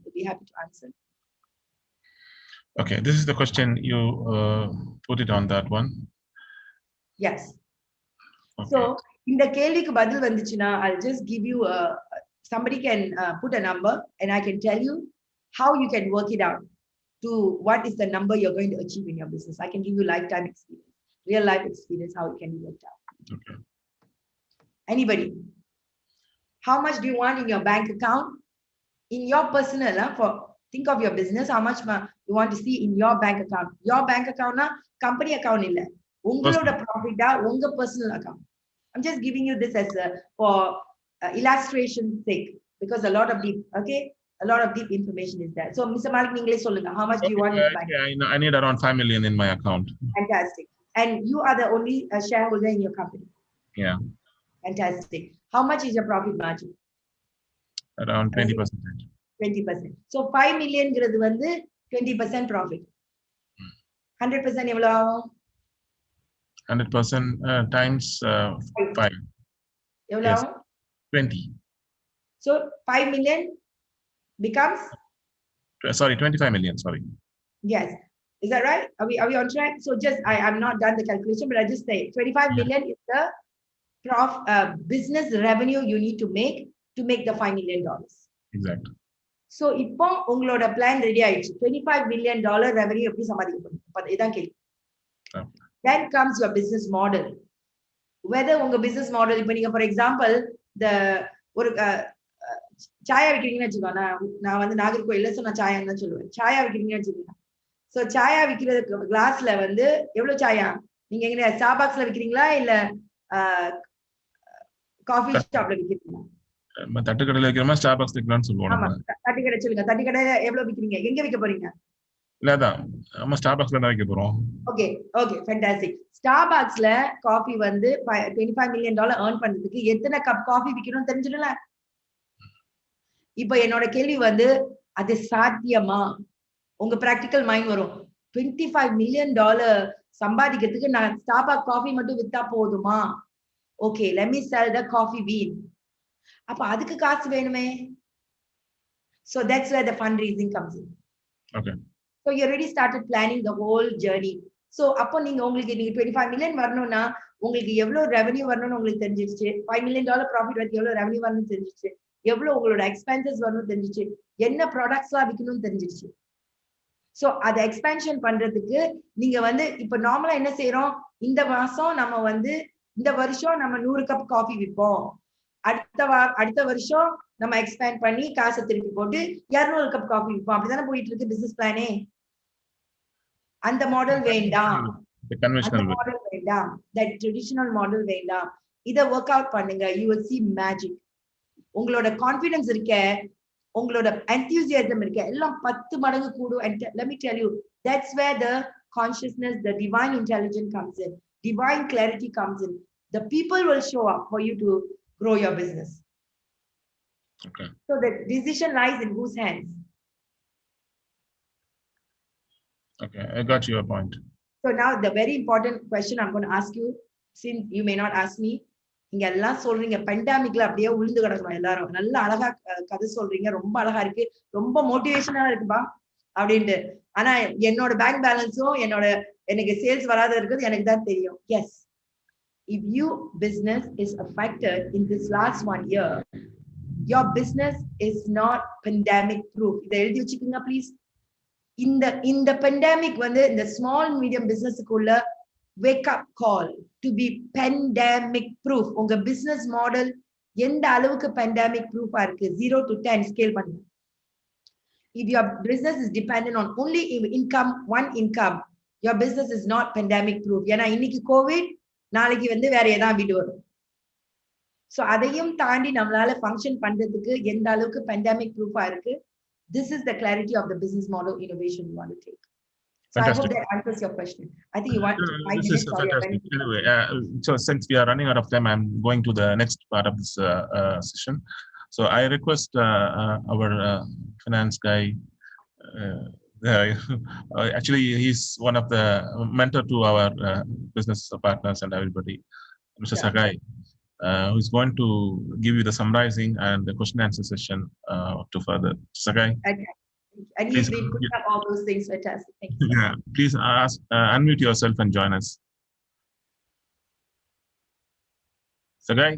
would be happy to answer. Okay, this is the question you put it on that one. Yes. Okay. So இந்த கேள்விக்கு பதில் வந்துச்சுன்னா I'll just give you somebody can put a number and I can tell you how you can work it out to what is the number you're going to achieve in your business. I can give you lifetime experience, real life experience, how it can be worked out. Okay. Anybody? How much do you want in your bank account? In your personal, think of your business, how much you want to see in your bank account. Your bank account, company account illa. Ungaloda profit, unga personal account. I'm just giving you this as for illustration sake, because a lot of deep, okay, a lot of deep information is there. So, Mr. Malik, English solunga. How much do you want in the bank? I need around 5 million in my account. Fantastic. And you are the only shareholder in your company. Yeah. Fantastic. How much is your profit margin? Around 20%. 20%. So 5 million ங்கிறது வந்து 20% profit. 100% எவ்வளவு ஆகும்? 100% times 5. எவ்வளவு Yes. ஆகும்? 20. So 5 million becomes, Sorry, 25 million. Sorry. yes. Is that right? Are we on track? So just I'm not done the calculation, but I just say 25 million is the business revenue you need to make the $5 million. Exactly. So இப்போ உங்களோட plan ready ஆயிடுச்சு. $25 million revenue எப்படி சம்பாதிக்க போறீங்க? இதான் கேள்வி. Then comes your business model. Whether உங்க business model, இப்போ நீங்க for example ஒரு சாயா விக்கிறீங்கன்னு வச்சுக்கோங்க. நான் வந்து நாகர்கோயில்ல நான் சாயான்னு தான் சொல்லுவேன். சாயா விக்கிறீங்கன்னு வச்சுக்கோங்க. சோ சாயா விக்கிறதுக்கு கிளாஸ்ல வந்து எவ்வளவு சாயா? நீங்க எங்க ஸ்டார்பக்ஸ்ல விக்கிறீங்களா இல்ல காஃபி ஷாப்ல விக்கிறீங்களா? தட்டுக்கடையில வைக்கிறோமா ஸ்டார்பக்ஸ் வைக்கலாம்னு சொல்லுவோம். ஆமா, தட்டுக்கடை சொல்லுங்க. தட்டுக்கடையில எவ்வளவு விக்கிறீங்க? எங்க விற்க போறீங்க? இல்லதான் நம்ம ஸ்டார்பக்ஸ்ல தான் வைக்க போறோம். Okay fantastic. ஸ்டார்பக்ஸ்ல காஃபி வந்து $25 million earn பண்றதுக்கு எத்தனை கப் காஃபி விக்கணும்னு தெரிஞ்சிடல. இப்போ என்னோட கேள்வி வந்து அது சாத்தியமா? உங்க பிராக்டிக்கல் மைண்ட் வரும். $25 million சம்பாதிக்கிறதுக்கு நான் ஸ்டார்பக்ஸ் காஃபி மட்டும் வித்தா போதுமா? Okay, let me sell the coffee bean. அப்ப அதுக்கு காசு வேணுமே. So that's where the fundraising comes in. Okay. So you already started planning the whole journey. So அப்போ நீங்க 25 million வரணும்னா உங்களுக்கு எவ்வளவு ரெவென்யூ வரணும்னு உங்களுக்கு தெரிஞ்சிருச்சு. $5 million ப்ராஃபிட் வரது எவ்வளவு ரெவென்யூ வரணும்னு தெரிஞ்சிருச்சு. எவ்வளவு உங்களோட எக்ஸ்பென்சஸ் வரணும்னு தெரிஞ்சிருச்சு. என்ன ப்ராடக்ட்ஸ்லாம் விக்கணும்னு தெரிஞ்சிருச்சு. சோ அதை எக்ஸ்பேன்ஷன் பண்றதுக்கு நீங்க வந்து இப்ப நார்மலா என்ன செய்யறோம்? இந்த மாசம் நம்ம வந்து இந்த வருஷம் நம்ம 100 கப் காஃபி விற்போம். அடுத்த வருஷம் நம்ம எக்ஸ்பேண்ட் பண்ணி காசை திருப்பி போட்டு 200 கப் காஃபி விற்போம். அப்படிதானே போயிட்டு இருக்கு பிசினஸ் பிளானே. அந்த மாடல் வேண்டாம். அந்த மாடல் வேண்டாம். தட் ட்ரெடிஷனல் மாடல் வேண்டாம். இத ஒர்க் அவுட் பண்ணுங்க. You will see magic. உங்களோட கான்ஃபிடன்ஸ் இருக்க, உங்களோட enthusiasm இருக்க, எல்லாம் 10 மடங்கு கூடும். And let me tell you, that's where the consciousness, the divine intelligence comes in. Divine clarity comes in. The people will show up for you to grow your business. Okay. So the decision lies in whose hands? Okay, I got your point. So now the very important question I'm going to ask you, since you may not ask me, நீங்க எல்லாம் சொல்றீங்க பெண்டாமிக்ல அப்படியே உளுந்து கிடக்கணும். எல்லாரும் நல்ல அழகா கதை சொல்றீங்க, ரொம்ப அழகா இருக்கு, ரொம்ப மோட்டிவேஷனா இருக்குப்பா அப்படின்ட்டு. ஆனா என்னோட பேங்க் பேலன்ஸும் எனக்கு சேல்ஸ் வராத இருக்குது எனக்கு தான் தெரியும். Yes, if your business is affected in this last 1 year, your business is not pandemic proof. இதை எழுதி வச்சுக்கோங்க ப்ளீஸ். இந்த pandemic வந்து இந்த ஸ்மால் மீடியம் பிசினஸுக்குள்ள wake up call to be pandemic proof. உங்க business model எந்த அளவுக்கு pandemic proof இருக்கு? 0 to 10 scale பண்ணுங்க. If your business is dependent on only income, one income, your business is not pandemic proof. ஏன்னா இன்னைக்கு Covid, நாளைக்கு வந்து வேற ஏதாவது வீடு வரும். சோ அதையும் தாண்டி நம்மளால ஃபங்க்ஷன் பண்றதுக்கு எந்த அளவுக்கு pandemic proof இருக்கு? This is the clarity of the business model innovation you want to take. So Fantastic. I hope that answers your question. I think you want 5 This minutes is for your fantastic. benefit. Anyway, so since we are running out of time, I'm going to the next part of this session. So I request our finance guy. Actually, he's one of the mentor to our business partners and everybody, Mr. Sagai, who's going to give you the summarizing and the question answer session to further. Sagai. Okay. And Please, he's been putting up all those things. Fantastic. Thank you. yeah, please unmute yourself and join us. Sagai?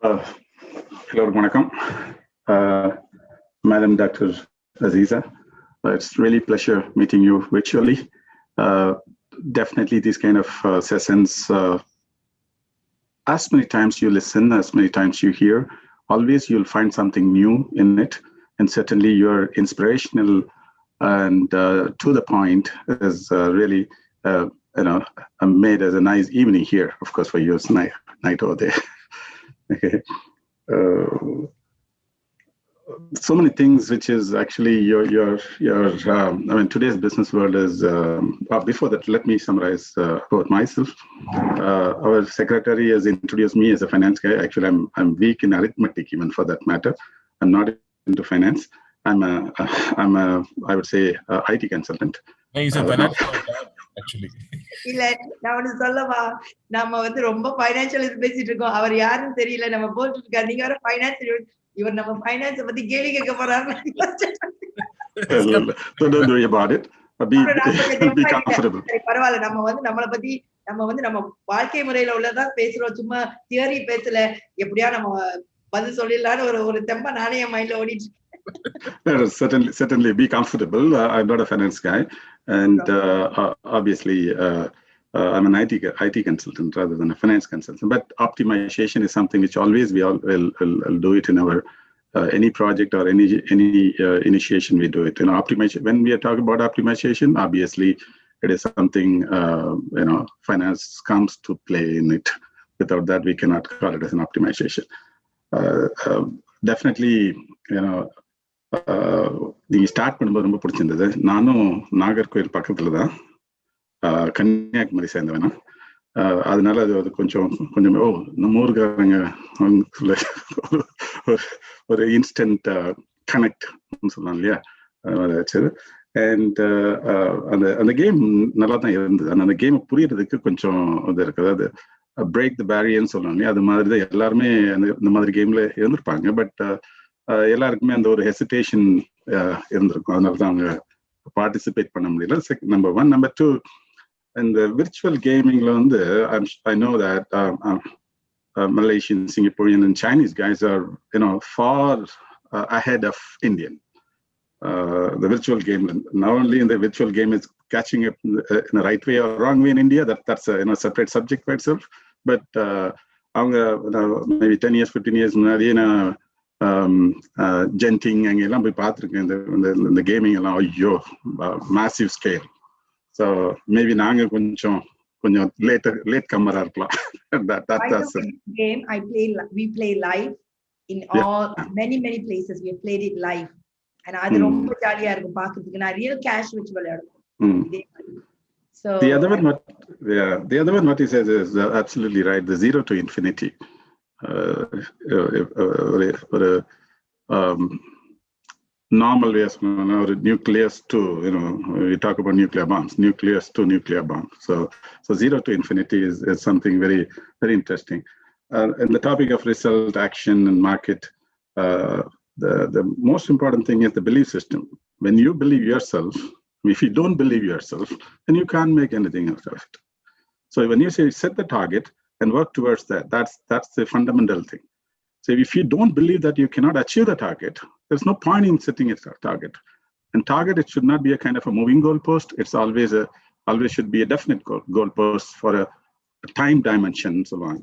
Hello, Vanakkam. Madam Dr. Aziza, it's really a pleasure meeting you virtually. Definitely these kind of sessions, as many times you listen, as many times you hear, always you'll find something new in it. And certainly you're inspirational and to the point is really, made as a nice evening here, of course, for you, it's night over there. Okay. So many things, which is actually I mean, today's business world is, before that, let me summarize about myself. Our secretary has introduced me as a finance guy. Actually, I'm weak in arithmetic, even for that matter. I'm not into finance. I'm a I would say, IT consultant. He's a finance actually. இல்ல நான் ஒண்ணு சொல்லவா, நம்ம வந்து ரொம்ப financial பேசிட்டு இருக்கோம். அவர் யாருன்னு தெரியல, நம்ம போட்டு இருக்காரு. நீங்க வர ஃபைனான்ஸ், இவர் நம்ம ஃபைனான்ஸ் பத்தி கேள்வி கேட்க போறாரு. So don't worry about it. Be comfortable. பரவாயில்ல, நம்ம வந்து நம்மளை பத்தி நம்ம வாழ்க்கை முறையில உள்ளதான் பேசுறோம். சும்மா தியரி பேசல. எப்படியா நம்ம பதில் சொல்லிடலான்னு ஒரு தெம்ப நானே என் மைண்ட்ல ஓடிட்டு. Certainly be comfortable. I'm not a finance guy, and obviously I'm an IT consultant rather than a finance consultant. But optimization is something which always we all will do it in our any project or any initiation we do it. Optimization. When we are talking about optimization, obviously it is something finance comes to play in it. Without that, we cannot call it as an optimization. Definitely, நீங்க start பண்ணும்போது ரொம்ப பிடிச்சிருந்தது. நானும் நாகர்கோயில் பக்கத்துல தான், கன்னியாகுமரி சேர்ந்தவனா, அதனால அது கொஞ்சம் நம்ம ஊருக்காரங்க ஒரு இன்ஸ்டன்ட் கனெக்ட் சொல்லலாம் இல்லையா. அண்ட் அந்த கேம் நல்லா தான் இருந்தது. அந்த கேம் புரியறதுக்கு கொஞ்சம் இது இருக்கு. அதாவது பிரேக் த பேரியர்னு சொல்லலாம் இல்லையா. அது மாதிரி தான் எல்லாருமே இந்த மாதிரி கேம்ல இருந்திருப்பாங்க. பட் எல்லாருக்குமே அந்த ஒரு ஹெசிடேஷன் இருந்திருக்கும். அதனால தான் அவங்க பார்ட்டிசிபேட் பண்ண முடியல. நம்பர் 1. நம்பர் 2, இந்த விர்ச்சுவல் கேமிங்ல வந்து I know that Malaysian, Singaporean and Chinese guys are far ahead of Indian. The virtual game, not only in the virtual game is catching up in the right way or wrong way in India, that's a separate subject by itself. But அவங்க maybe 10 years 15 years முன்னாடியே நான் Genting அங்கெல்லாம் போய் பார்த்துருக்கேன். இந்த gaming எல்லாம் ஐயோ massive scale. So maybe நாங்க கொஞ்சம் லேட் கம்மரா இருக்கலாம். Game we play live in all many places. We have played it live, and அது ரொம்ப ஜாலியா இருக்கும் பாக்குறதுக்கு. நான் ரியல் கேஷ் வச்சு விளையாடுவோம். So the other one what he says is absolutely right. The 0 to infinity. Normal way or nucleus to we talk about nuclear bombs, nucleus to nuclear bomb. So 0 to infinity is something very, very interesting. And the topic of result, action, and market, the most important thing is the belief system. When you believe yourself, if you don't believe yourself, then you can't make anything out of it. So when you say set the target and work towards that, that's the fundamental thing. So if you don't believe that you cannot achieve the target, there's no point in setting a target. And target, it should not be a kind of a moving goalpost. It's always should be a definite goalpost for a time dimension and so on.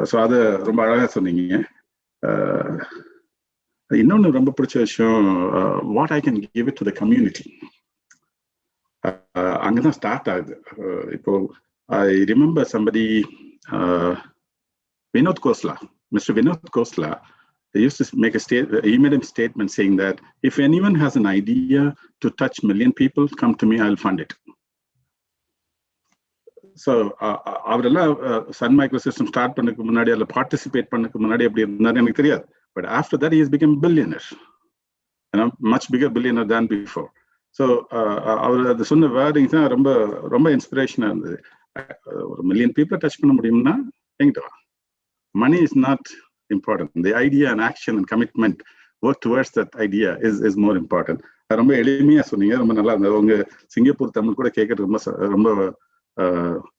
So அது ரொம்ப அழகா சொன்னீங்க. இன்னொன்னு ரொம்ப பிடிச்ச விஷயம், what I can give it to the community. அங்கதான் start ஆகுது. இப்போ I remember somebody, Vinod Khosla, Mr. Vinod Khosla, he used to make he made a statement saying that if anyone has an idea to touch 1 million people, come to me, I'll fund it. So அவரெல்லாம் Sun Microsystems start பண்ணக்கு முன்னாடி அதில் participate பண்ணக்கு முன்னாடி எப்படி இருந்தாரு எனக்கு தெரியாது. But after that, he has become a billionaire, much bigger billionaire than before. So அவர் அது சொன்ன வேர்டிங்ஸ் தான் ரொம்ப ரொம்ப இன்ஸ்பிரேஷனாக இருந்தது. ஒரு 1 million people டச் பண்ண முடியும்னா எங்கிட்ட வா, money is not important. The idea and action and commitment work towards that idea is more important. ரொம்ப எளிமையா சொன்னீங்க, ரொம்ப நல்லா இருந்தது. உங்க சிங்கப்பூர் தமிழ் கூட கேட்கறது ரொம்ப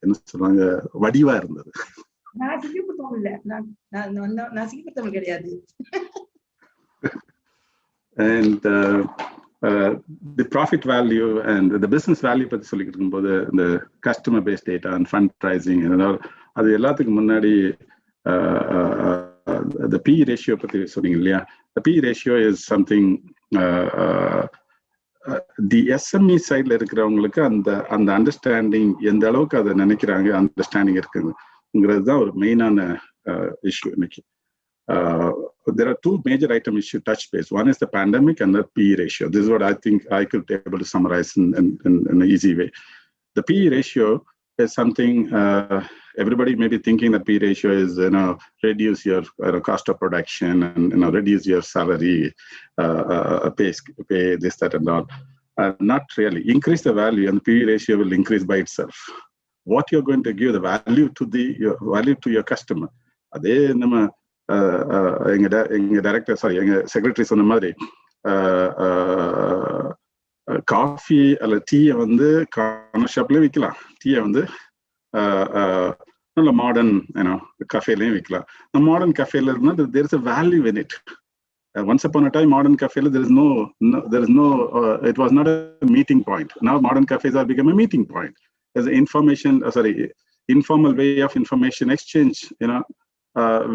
என்ன சொல்றாங்க, வடிவா இருந்தது. நான் சிங்கப்பூர் தமிழ் இல்ல, நான் சிங்கப்பூர் தமிழ் கிடையாது. And the profit value and the business value பத்தி சொல்லிக்கிட்டு இருக்கும்போது இந்த customer base data and fund pricing, அது எல்லாத்துக்கும் முன்னாடி the P ratio பத்தி சொன்னீங்க இல்லையா? The P ratio is something the SME சைட்ல இருக்கிறவங்களுக்கு அந்த அண்டர்ஸ்டாண்டிங் எந்த அளவுக்கு அதை நினைக்கிறாங்க, அண்டர்ஸ்டாண்டிங் இருக்குங்கிறது தான் ஒரு மெயினான இஷ்யூ இன்னைக்கு. There are two major items which you touch base. One is the pandemic and the PE ratio. This is what I think I could be able to summarize in an easy way. The PE ratio is something everybody may be thinking that PE ratio is, reduce your cost of production and, reduce your salary, pay this, that, and all. Not really. Increase the value and the PE ratio will increase by itself. What you're going to give the value to your customer. அதே நம்ம எங்க director, sorry, எங்க secretary சொன்ன மாதிரி coffee அல்ல டீயை வந்து corner ஷாப்லயும் விற்கலாம், டீயை வந்து நல்ல மாடர்ன் கஃபேலையும் விற்கலாம். மாடர்ன் கஃபேல இருந்தால் there is a value in it. Once upon a time, modern cafe, it was not a meeting point. Now modern cafes are become a meeting point. There's an informal way of information exchange,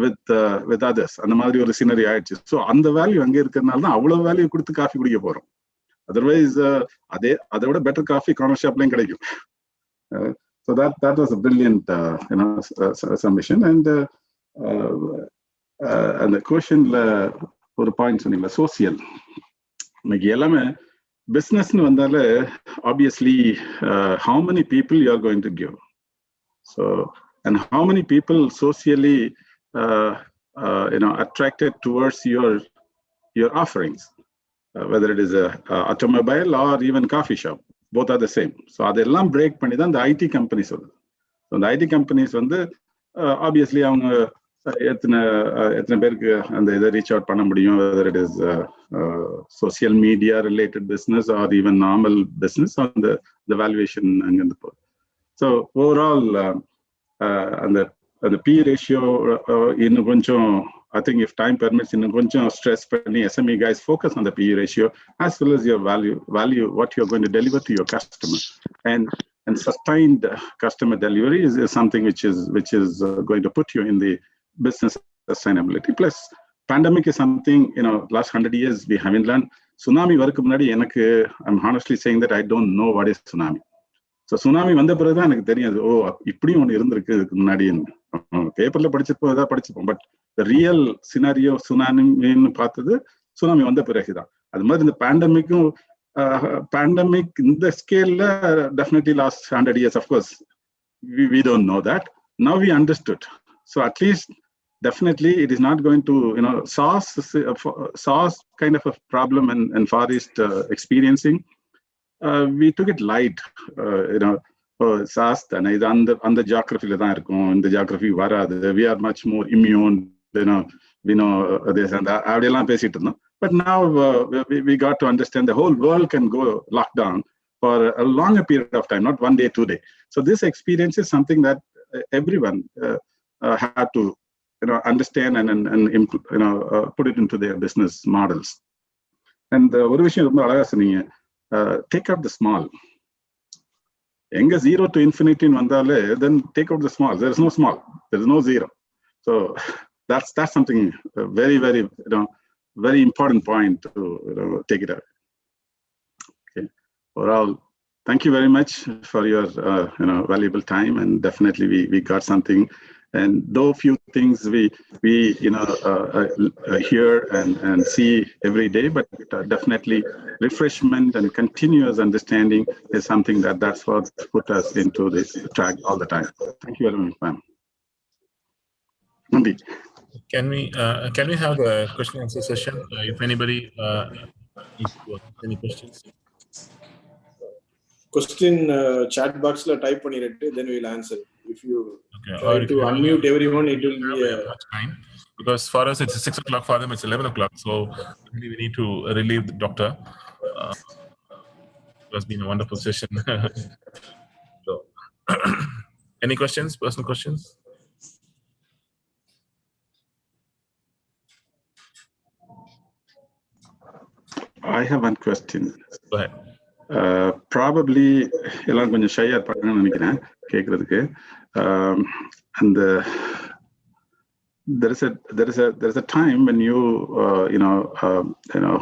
with others. அந்த மாதிரி ஒரு scenery ஆயிடுச்சு. So அந்த value அங்கே இருக்கிறதுனால தான் அவ்வளவு value கொடுத்து காஃபி குடிக்க போறோம். அதர்வைஸ் அதை விட பெட்டர் காஃபி கார்னர் ஷாப்லயும் கிடைக்கும். So that was a brilliant submission. And அந்த கொஸ்டின்ல ஒரு பாயிண்ட் சொன்னீங்களா, சோசியல். இன்னைக்கு எல்லாமே பிசினஸ்ன்னு வந்தாலே obviously how many people you are going to give. So and how many people socially attracted towards your offerings, whether it is a automobile or even coffee shop, both are the same. So adellам break panni dhaan the IT companies வருது. So the IT companies வந்து obviously அவங்க எத்தனை பேருக்கு அந்த இதை reach out பண்ண முடியும், whether it is social media related business or even normal business, on the valuation அங்கிருந்து போகுது. So overall அந்த P ratio இன்னும் கொஞ்சம், I think if time permits, இன்னும் கொஞ்சம் stress பண்ணி SME guys focus on the P ratio as well as your value what you're going to deliver to your customer, and sustained customer delivery is something which is going to put you in the business sustainability. Plus pandemic is something, last 100 years we haven't learned. Tsunami வரக்கு முன்னாடி எனக்கு, I'm honestly saying that I don't know what is tsunami. So tsunami வந்த பிறகுதான் எனக்கு தெரியாது, ஓ இப்படியும் ஒன்று இருந்திருக்கு இதுக்கு முன்னாடி. பேப்பர்ல படிச்சிருப்போம், பட் ரியல் சினாரியோ சுனாமின்னு பார்த்தது சுனாமி வந்த பிறகுதான். அது மாதிரி இந்த பேண்டமிக் இந்த ஸ்கேல்ல definitely last 100 years, of course we don't know that. Now we understood. So at least definitely it is not going to SARS kind of a problem and Far East experiencing. We took it light, SARS தானே, இது அந்த ஜியோகிராஃபில தான் இருக்கும், இந்த geography வராது, we are much more immune, அப்படியெல்லாம் பேசிட்டு இருந்தோம். But now we got to understand the whole world can go lockdown for a longer period of time, not 1 day, 2 day. So this experience is something that everyone had to understand and put it into their business models. And ஒரு விஷயம் ரொம்ப அழகா சொன்னீங்க, take out the small. எங்க 0 to infinity வந்தாலே then take out the small. There is no small, there is no zero. So that's something very, very very important point to take it out. Okay, overall, thank you very much for your valuable time, and definitely we got something. And though few things we hear and see every day, but definitely refreshment and continuous understanding is something that's what put us into this track all the time. Thank you very much, ma'am. Nandi. Can we have a question and answer session? If anybody any questions? Question chat box la type பண்ணிட்டு then we will answer. If you Okay. try if to you unmute everyone, it will have be much time, because for us it's 6 o'clock, for them it's 11 o'clock. So really we need to relieve the doctor. It has been a wonderful session. So, any questions, personal questions? I have one question. Go ahead. Probably எல்லாம் கொஞ்சம் ஷையா இருப்பாங்கன்னு நினைக்கிறேன் கேட்கறதுக்கு. And there is a time when you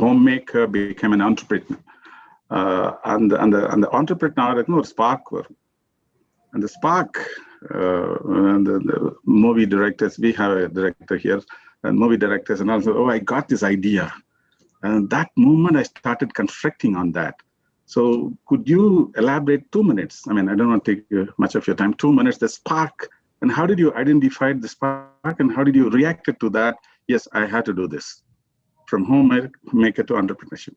homemaker became an entrepreneur. And the entrepreneur ஒரு spark வரும். And the spark, and the movie directors, we have a director here, and movie directors, and also, oh, I got this idea. And that moment I started constructing on that. So could you elaborate 2 minutes? I mean, I don't want to take much of your time. 2 minutes, the spark, and how did you identify the spark, and how did you react to that? Yes, I had to do this. From homemaker to entrepreneurship.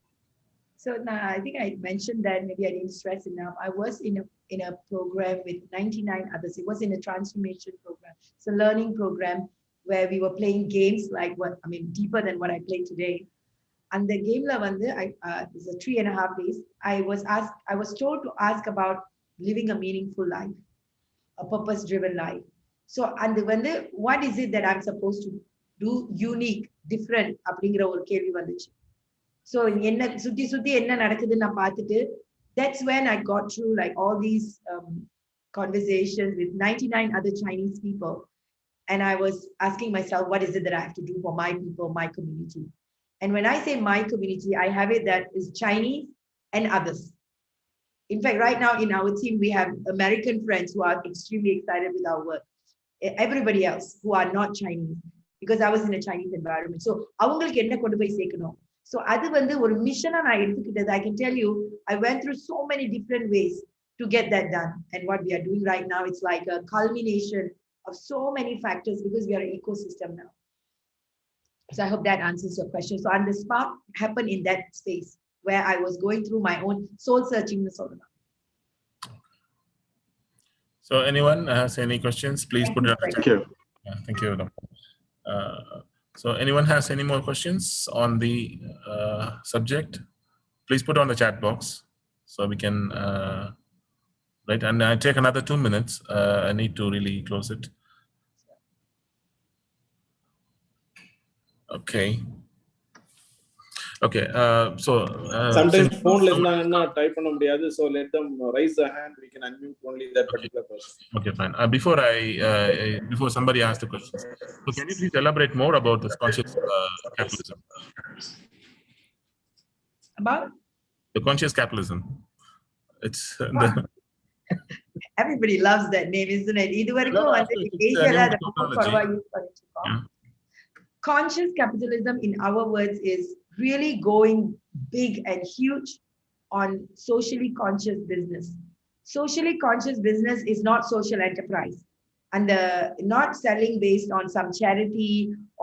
So now I think I mentioned that, maybe I didn't stress enough. I was in a program with 99 others. It was in a transformation program. It's a learning program where we were playing games like deeper than what I play today. And the game is a 3.5 days. I was told to ask about living a meaningful life, a purpose-driven life. So, and what is it that I'm supposed to do unique, different? அப்படிங்கிற ஒரு கேள்வி வந்துச்சு. So என்ன சுத்தி என்ன நடக்குதுன்னு நான் பார்த்துட்டு, that's when I got through like all these conversations with 99 other Chinese people. And I was asking myself, what is it that I have to do for my people, my community? And when I say my community, I have it that is Chinese and others. In fact, right now in our team, we have American friends who are extremely excited with our work. Everybody else who are not Chinese, because I was in a Chinese environment. So அவங்களுக்கு என்ன கொண்டு போய் சேர்க்கணும். So அது வந்து ஒரு மிஷனா நான் எடுத்துக்கிட்டது. I can tell you, I went through so many different ways to get that done. And what we are doing right now, it's like a culmination of so many factors, because we are an ecosystem now. So I hope that answers your question. So on the spark happened in that space where I was going through my own soul searching. So anyone has any questions, please put it in the chat. Thank you. Thank you, Doctor. So anyone has any more questions on the subject, please put on the chat box so we can, right, and I take another 2 minutes. I need to really close it. Okay. So sometimes phone இருந்தாங்கன்னா type பண்ண முடியாது, so let them raise the hand, we can unmute only that particular person. Okay, fine. Before somebody asks the questions, so can you please elaborate more about this conscious capitalism? About the conscious capitalism. It's everybody loves that name, isn't it? Conscious capitalism, in our words, is really going big and huge on socially conscious business. Socially conscious business is not social enterprise, and not selling based on some charity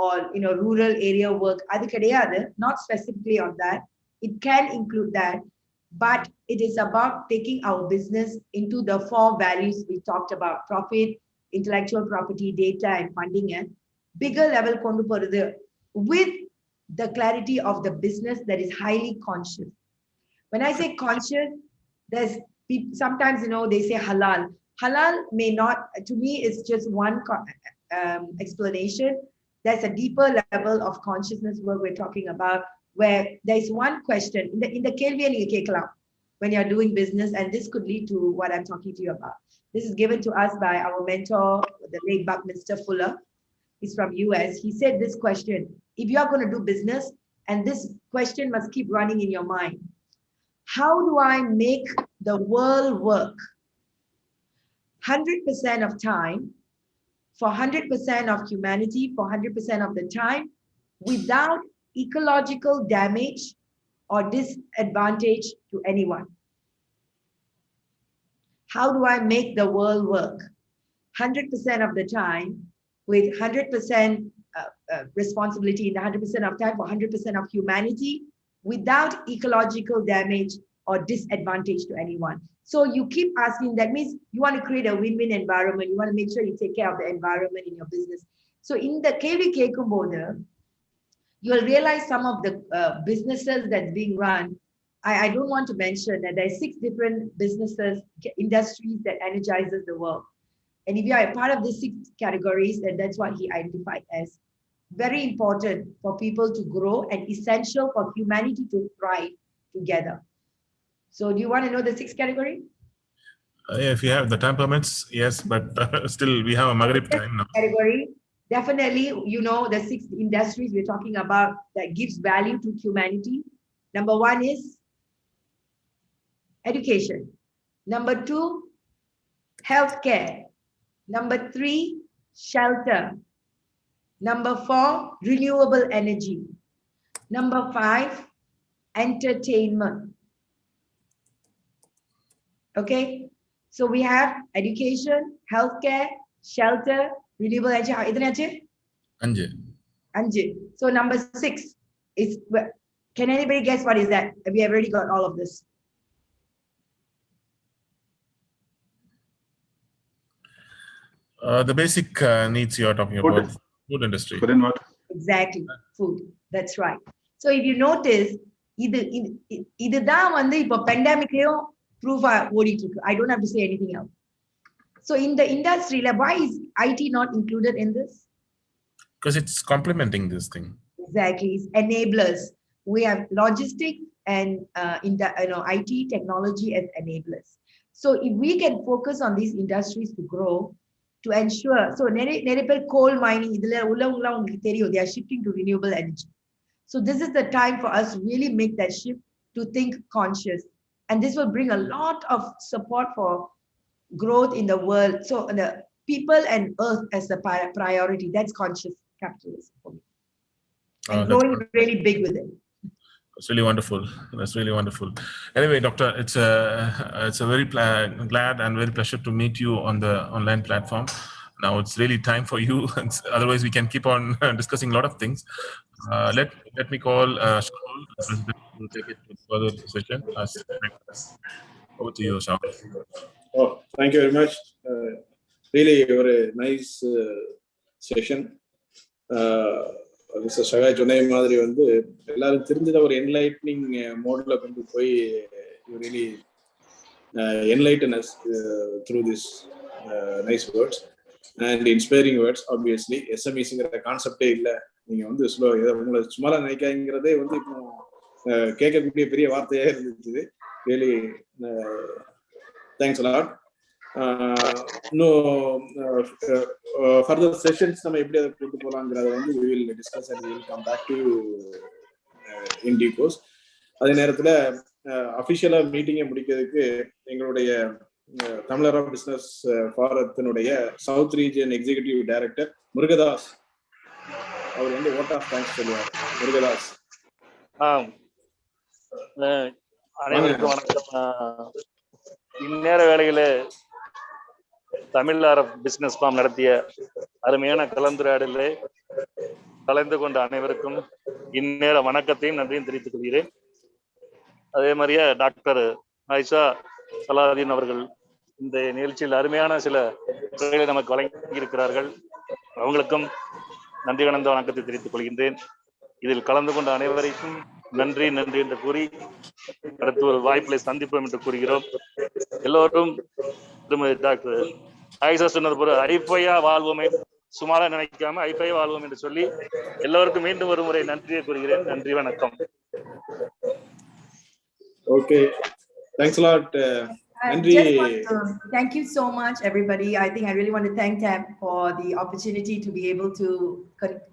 or rural area work. Not specifically on that. It can include that, but it is about taking our business into the 4 values we talked about: profit, intellectual property, data, and funding, and bigger level with the clarity of the business that is highly conscious. When I say conscious, there's sometimes they say halal. Halal may not, to me, it's just one explanation. There's a deeper level of consciousness work we're talking about, where there's one question in the kelviya neenga kekkalam when you're doing business, and this could lead to what I'm talking to you about. This is given to us by our mentor, the late Buckminster Fuller. He's from US. He said this question: if you are going to do business, and this question must keep running in your mind, how do I make the world work 100% of time, for 100% of humanity, for 100% of the time, without ecological damage or disadvantage to anyone? How do I make the world work 100% of the time, with 100% responsibility in the 100% of time for 100% of humanity, without ecological damage or disadvantage to anyone. So you keep asking, that means you want to create a win-win environment. You want to make sure you take care of the environment in your business. So in the KV Kekumbodu, you'll realize some of the businesses that's being run. I don't want to mention that there's 6 different businesses, industries that energizes the world. And if you are a part of these 6 categories, then that's what he identified as very important for people to grow and essential for humanity to thrive together. So do you want to know the 6th category? If you have the time permits, yes, but still we have a Maghrib time now. Category, definitely, you know, the 6 industries we're talking about that gives value to humanity. Number 1 is education. Number 2, healthcare. Number 3, shelter. Number 4, renewable energy. Number 5, entertainment. Okay, so we have education, healthcare, shelter, renewable energy. Anje. So number 6 is, can anybody guess what is that? We have already got all of this. The basic needs you are talking about, food industry. Food and what? Exactly, food. That's right. So if you notice, இதுதான் வந்து இப்போ pandemicலயும் proof ஓடிட்டு இருக்கு. I don't have to say anything else. So in the industry, like, why is IT not included in this? Because it's complementing this thing. Exactly, it's enablers. We have logistics and IT technology as enablers. So if we can focus on these industries to grow, to ensure, so coal mining, they are shifting to renewable energy. So this is the time for us to really make that shift to think conscious. And this will bring a lot of support for growth in the world. So the people and earth as the priority, that's conscious capitalism for me. And growing really big with it. That's really wonderful. That's really wonderful. Anyway, Doctor, it's a very glad and very pleasure to meet you on the online platform. Now it's really time for you. Otherwise, we can keep on discussing a lot of things. Let me call Shahul, the president, to take it to further session. Over to you, Shahul. Oh, thank you very much. Really, a nice session. Mister ஷகாய் சொன்ன மாதிரி வந்து எல்லாரும் தெரிஞ்சத ஒரு enlightening மோட்ல கொண்டு போய் really enlighten us through this nice words and inspiring words. Obviously SMEsங்கிற கான்செப்டே இல்ல, நீங்க வந்து உங்களை சும்மா நினைக்காங்கிறதே வந்து இப்போ கேட்கக்கூடிய பெரிய வார்த்தையா இருந்துச்சு. really thanks a lot. Further sessions நம்ம எப்படி அதை கொண்டு போலாங்கிறத வந்து we will discuss and we will come back to you in due course. அதே நேரத்துல அபிஷியலா மீட்டிங்கை முடிக்கிறதுக்கு எங்களுடைய தமிழரா பிசினஸ் ஃபாரத்தினுடைய south region executive director Murugadas அவர் வந்து வோட் ஆஃப் தேங்க்ஸ் சொல்லுவார். முருகதாஸ். அனைவருக்கும் வணக்கம். இந்நேர வேளையில தமிழ் அரப் பிசினஸ் ஃபார்ம் நடத்திய அருமையான கலந்துரையாடலே கலந்து கொண்ட அனைவருக்கும் இந்நேர வணக்கத்தையும் நன்றியும் தெரிவித்துக் கொள்கிறேன். அதே மாதிரியே டாக்டர் ஆயிஷா சலாதீன் அவர்கள் இந்த நிகழ்ச்சியில் அருமையான சில துறைகளை நமக்கு வழங்கி இருக்கிறார்கள். அவங்களுக்கும் நன்றி கலந்த வணக்கத்தை தெரிவித்துக் கொள்கின்றேன். இதில் கலந்து கொண்ட அனைவருக்கும் நன்றி நன்றி என்று கூறி அடுத்து ஒரு வாய்ப்பிலை சந்திப்போம் என்று கூறுகிறோம். எல்லோரும் திருமதி டாக்டர் ஆயிஷா சொன்னது போல ஐப்பையா வாழ்வோமே, சுமாரா நினைக்காம ஐப்பையா வாழ்வோம் என்று சொல்லி எல்லோருக்கும் மீண்டும் ஒரு முறை நன்றியை கூறுகிறேன். நன்றி, வணக்கம். Okay, thanks a lot. Thank you so much, everybody. I think I really want to thank them for the opportunity to be able to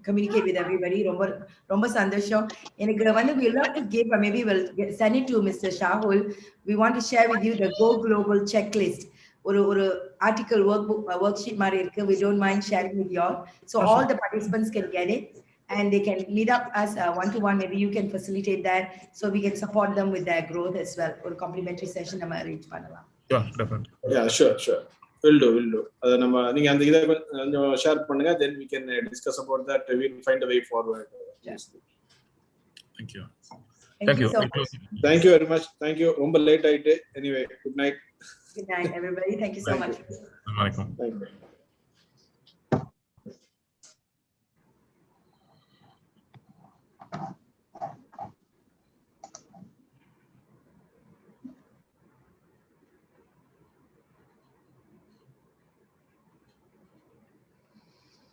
communicate with everybody. Romba sandasham. Enakku vandu we love to give, or maybe we'll send it to Mr. Shahul. We want to share with you the Go Global checklist. Or article worksheet mari irukku. We don't mind sharing with you all. So all the participants can get it. And they can meet up as one-to-one. Maybe you can facilitate that, so we can support them with their growth as well. Or complimentary session நம்ம arrange பண்ணலாம். Yeah, definitely. Yeah, sure. Will do. அத நம்ம நீங்க அந்த இத கொஞ்சம் share பண்ணுங்க, then we can discuss about that. We will find a way forward. Yes. Thank you. Thank you. so We much. close it. Thank you very much. Thank you. ரொம்ப late ஆயிட்டு. Anyway, good night. Good night, everybody. Thank you so Thank much. you. Assalamualaikum. Thank you.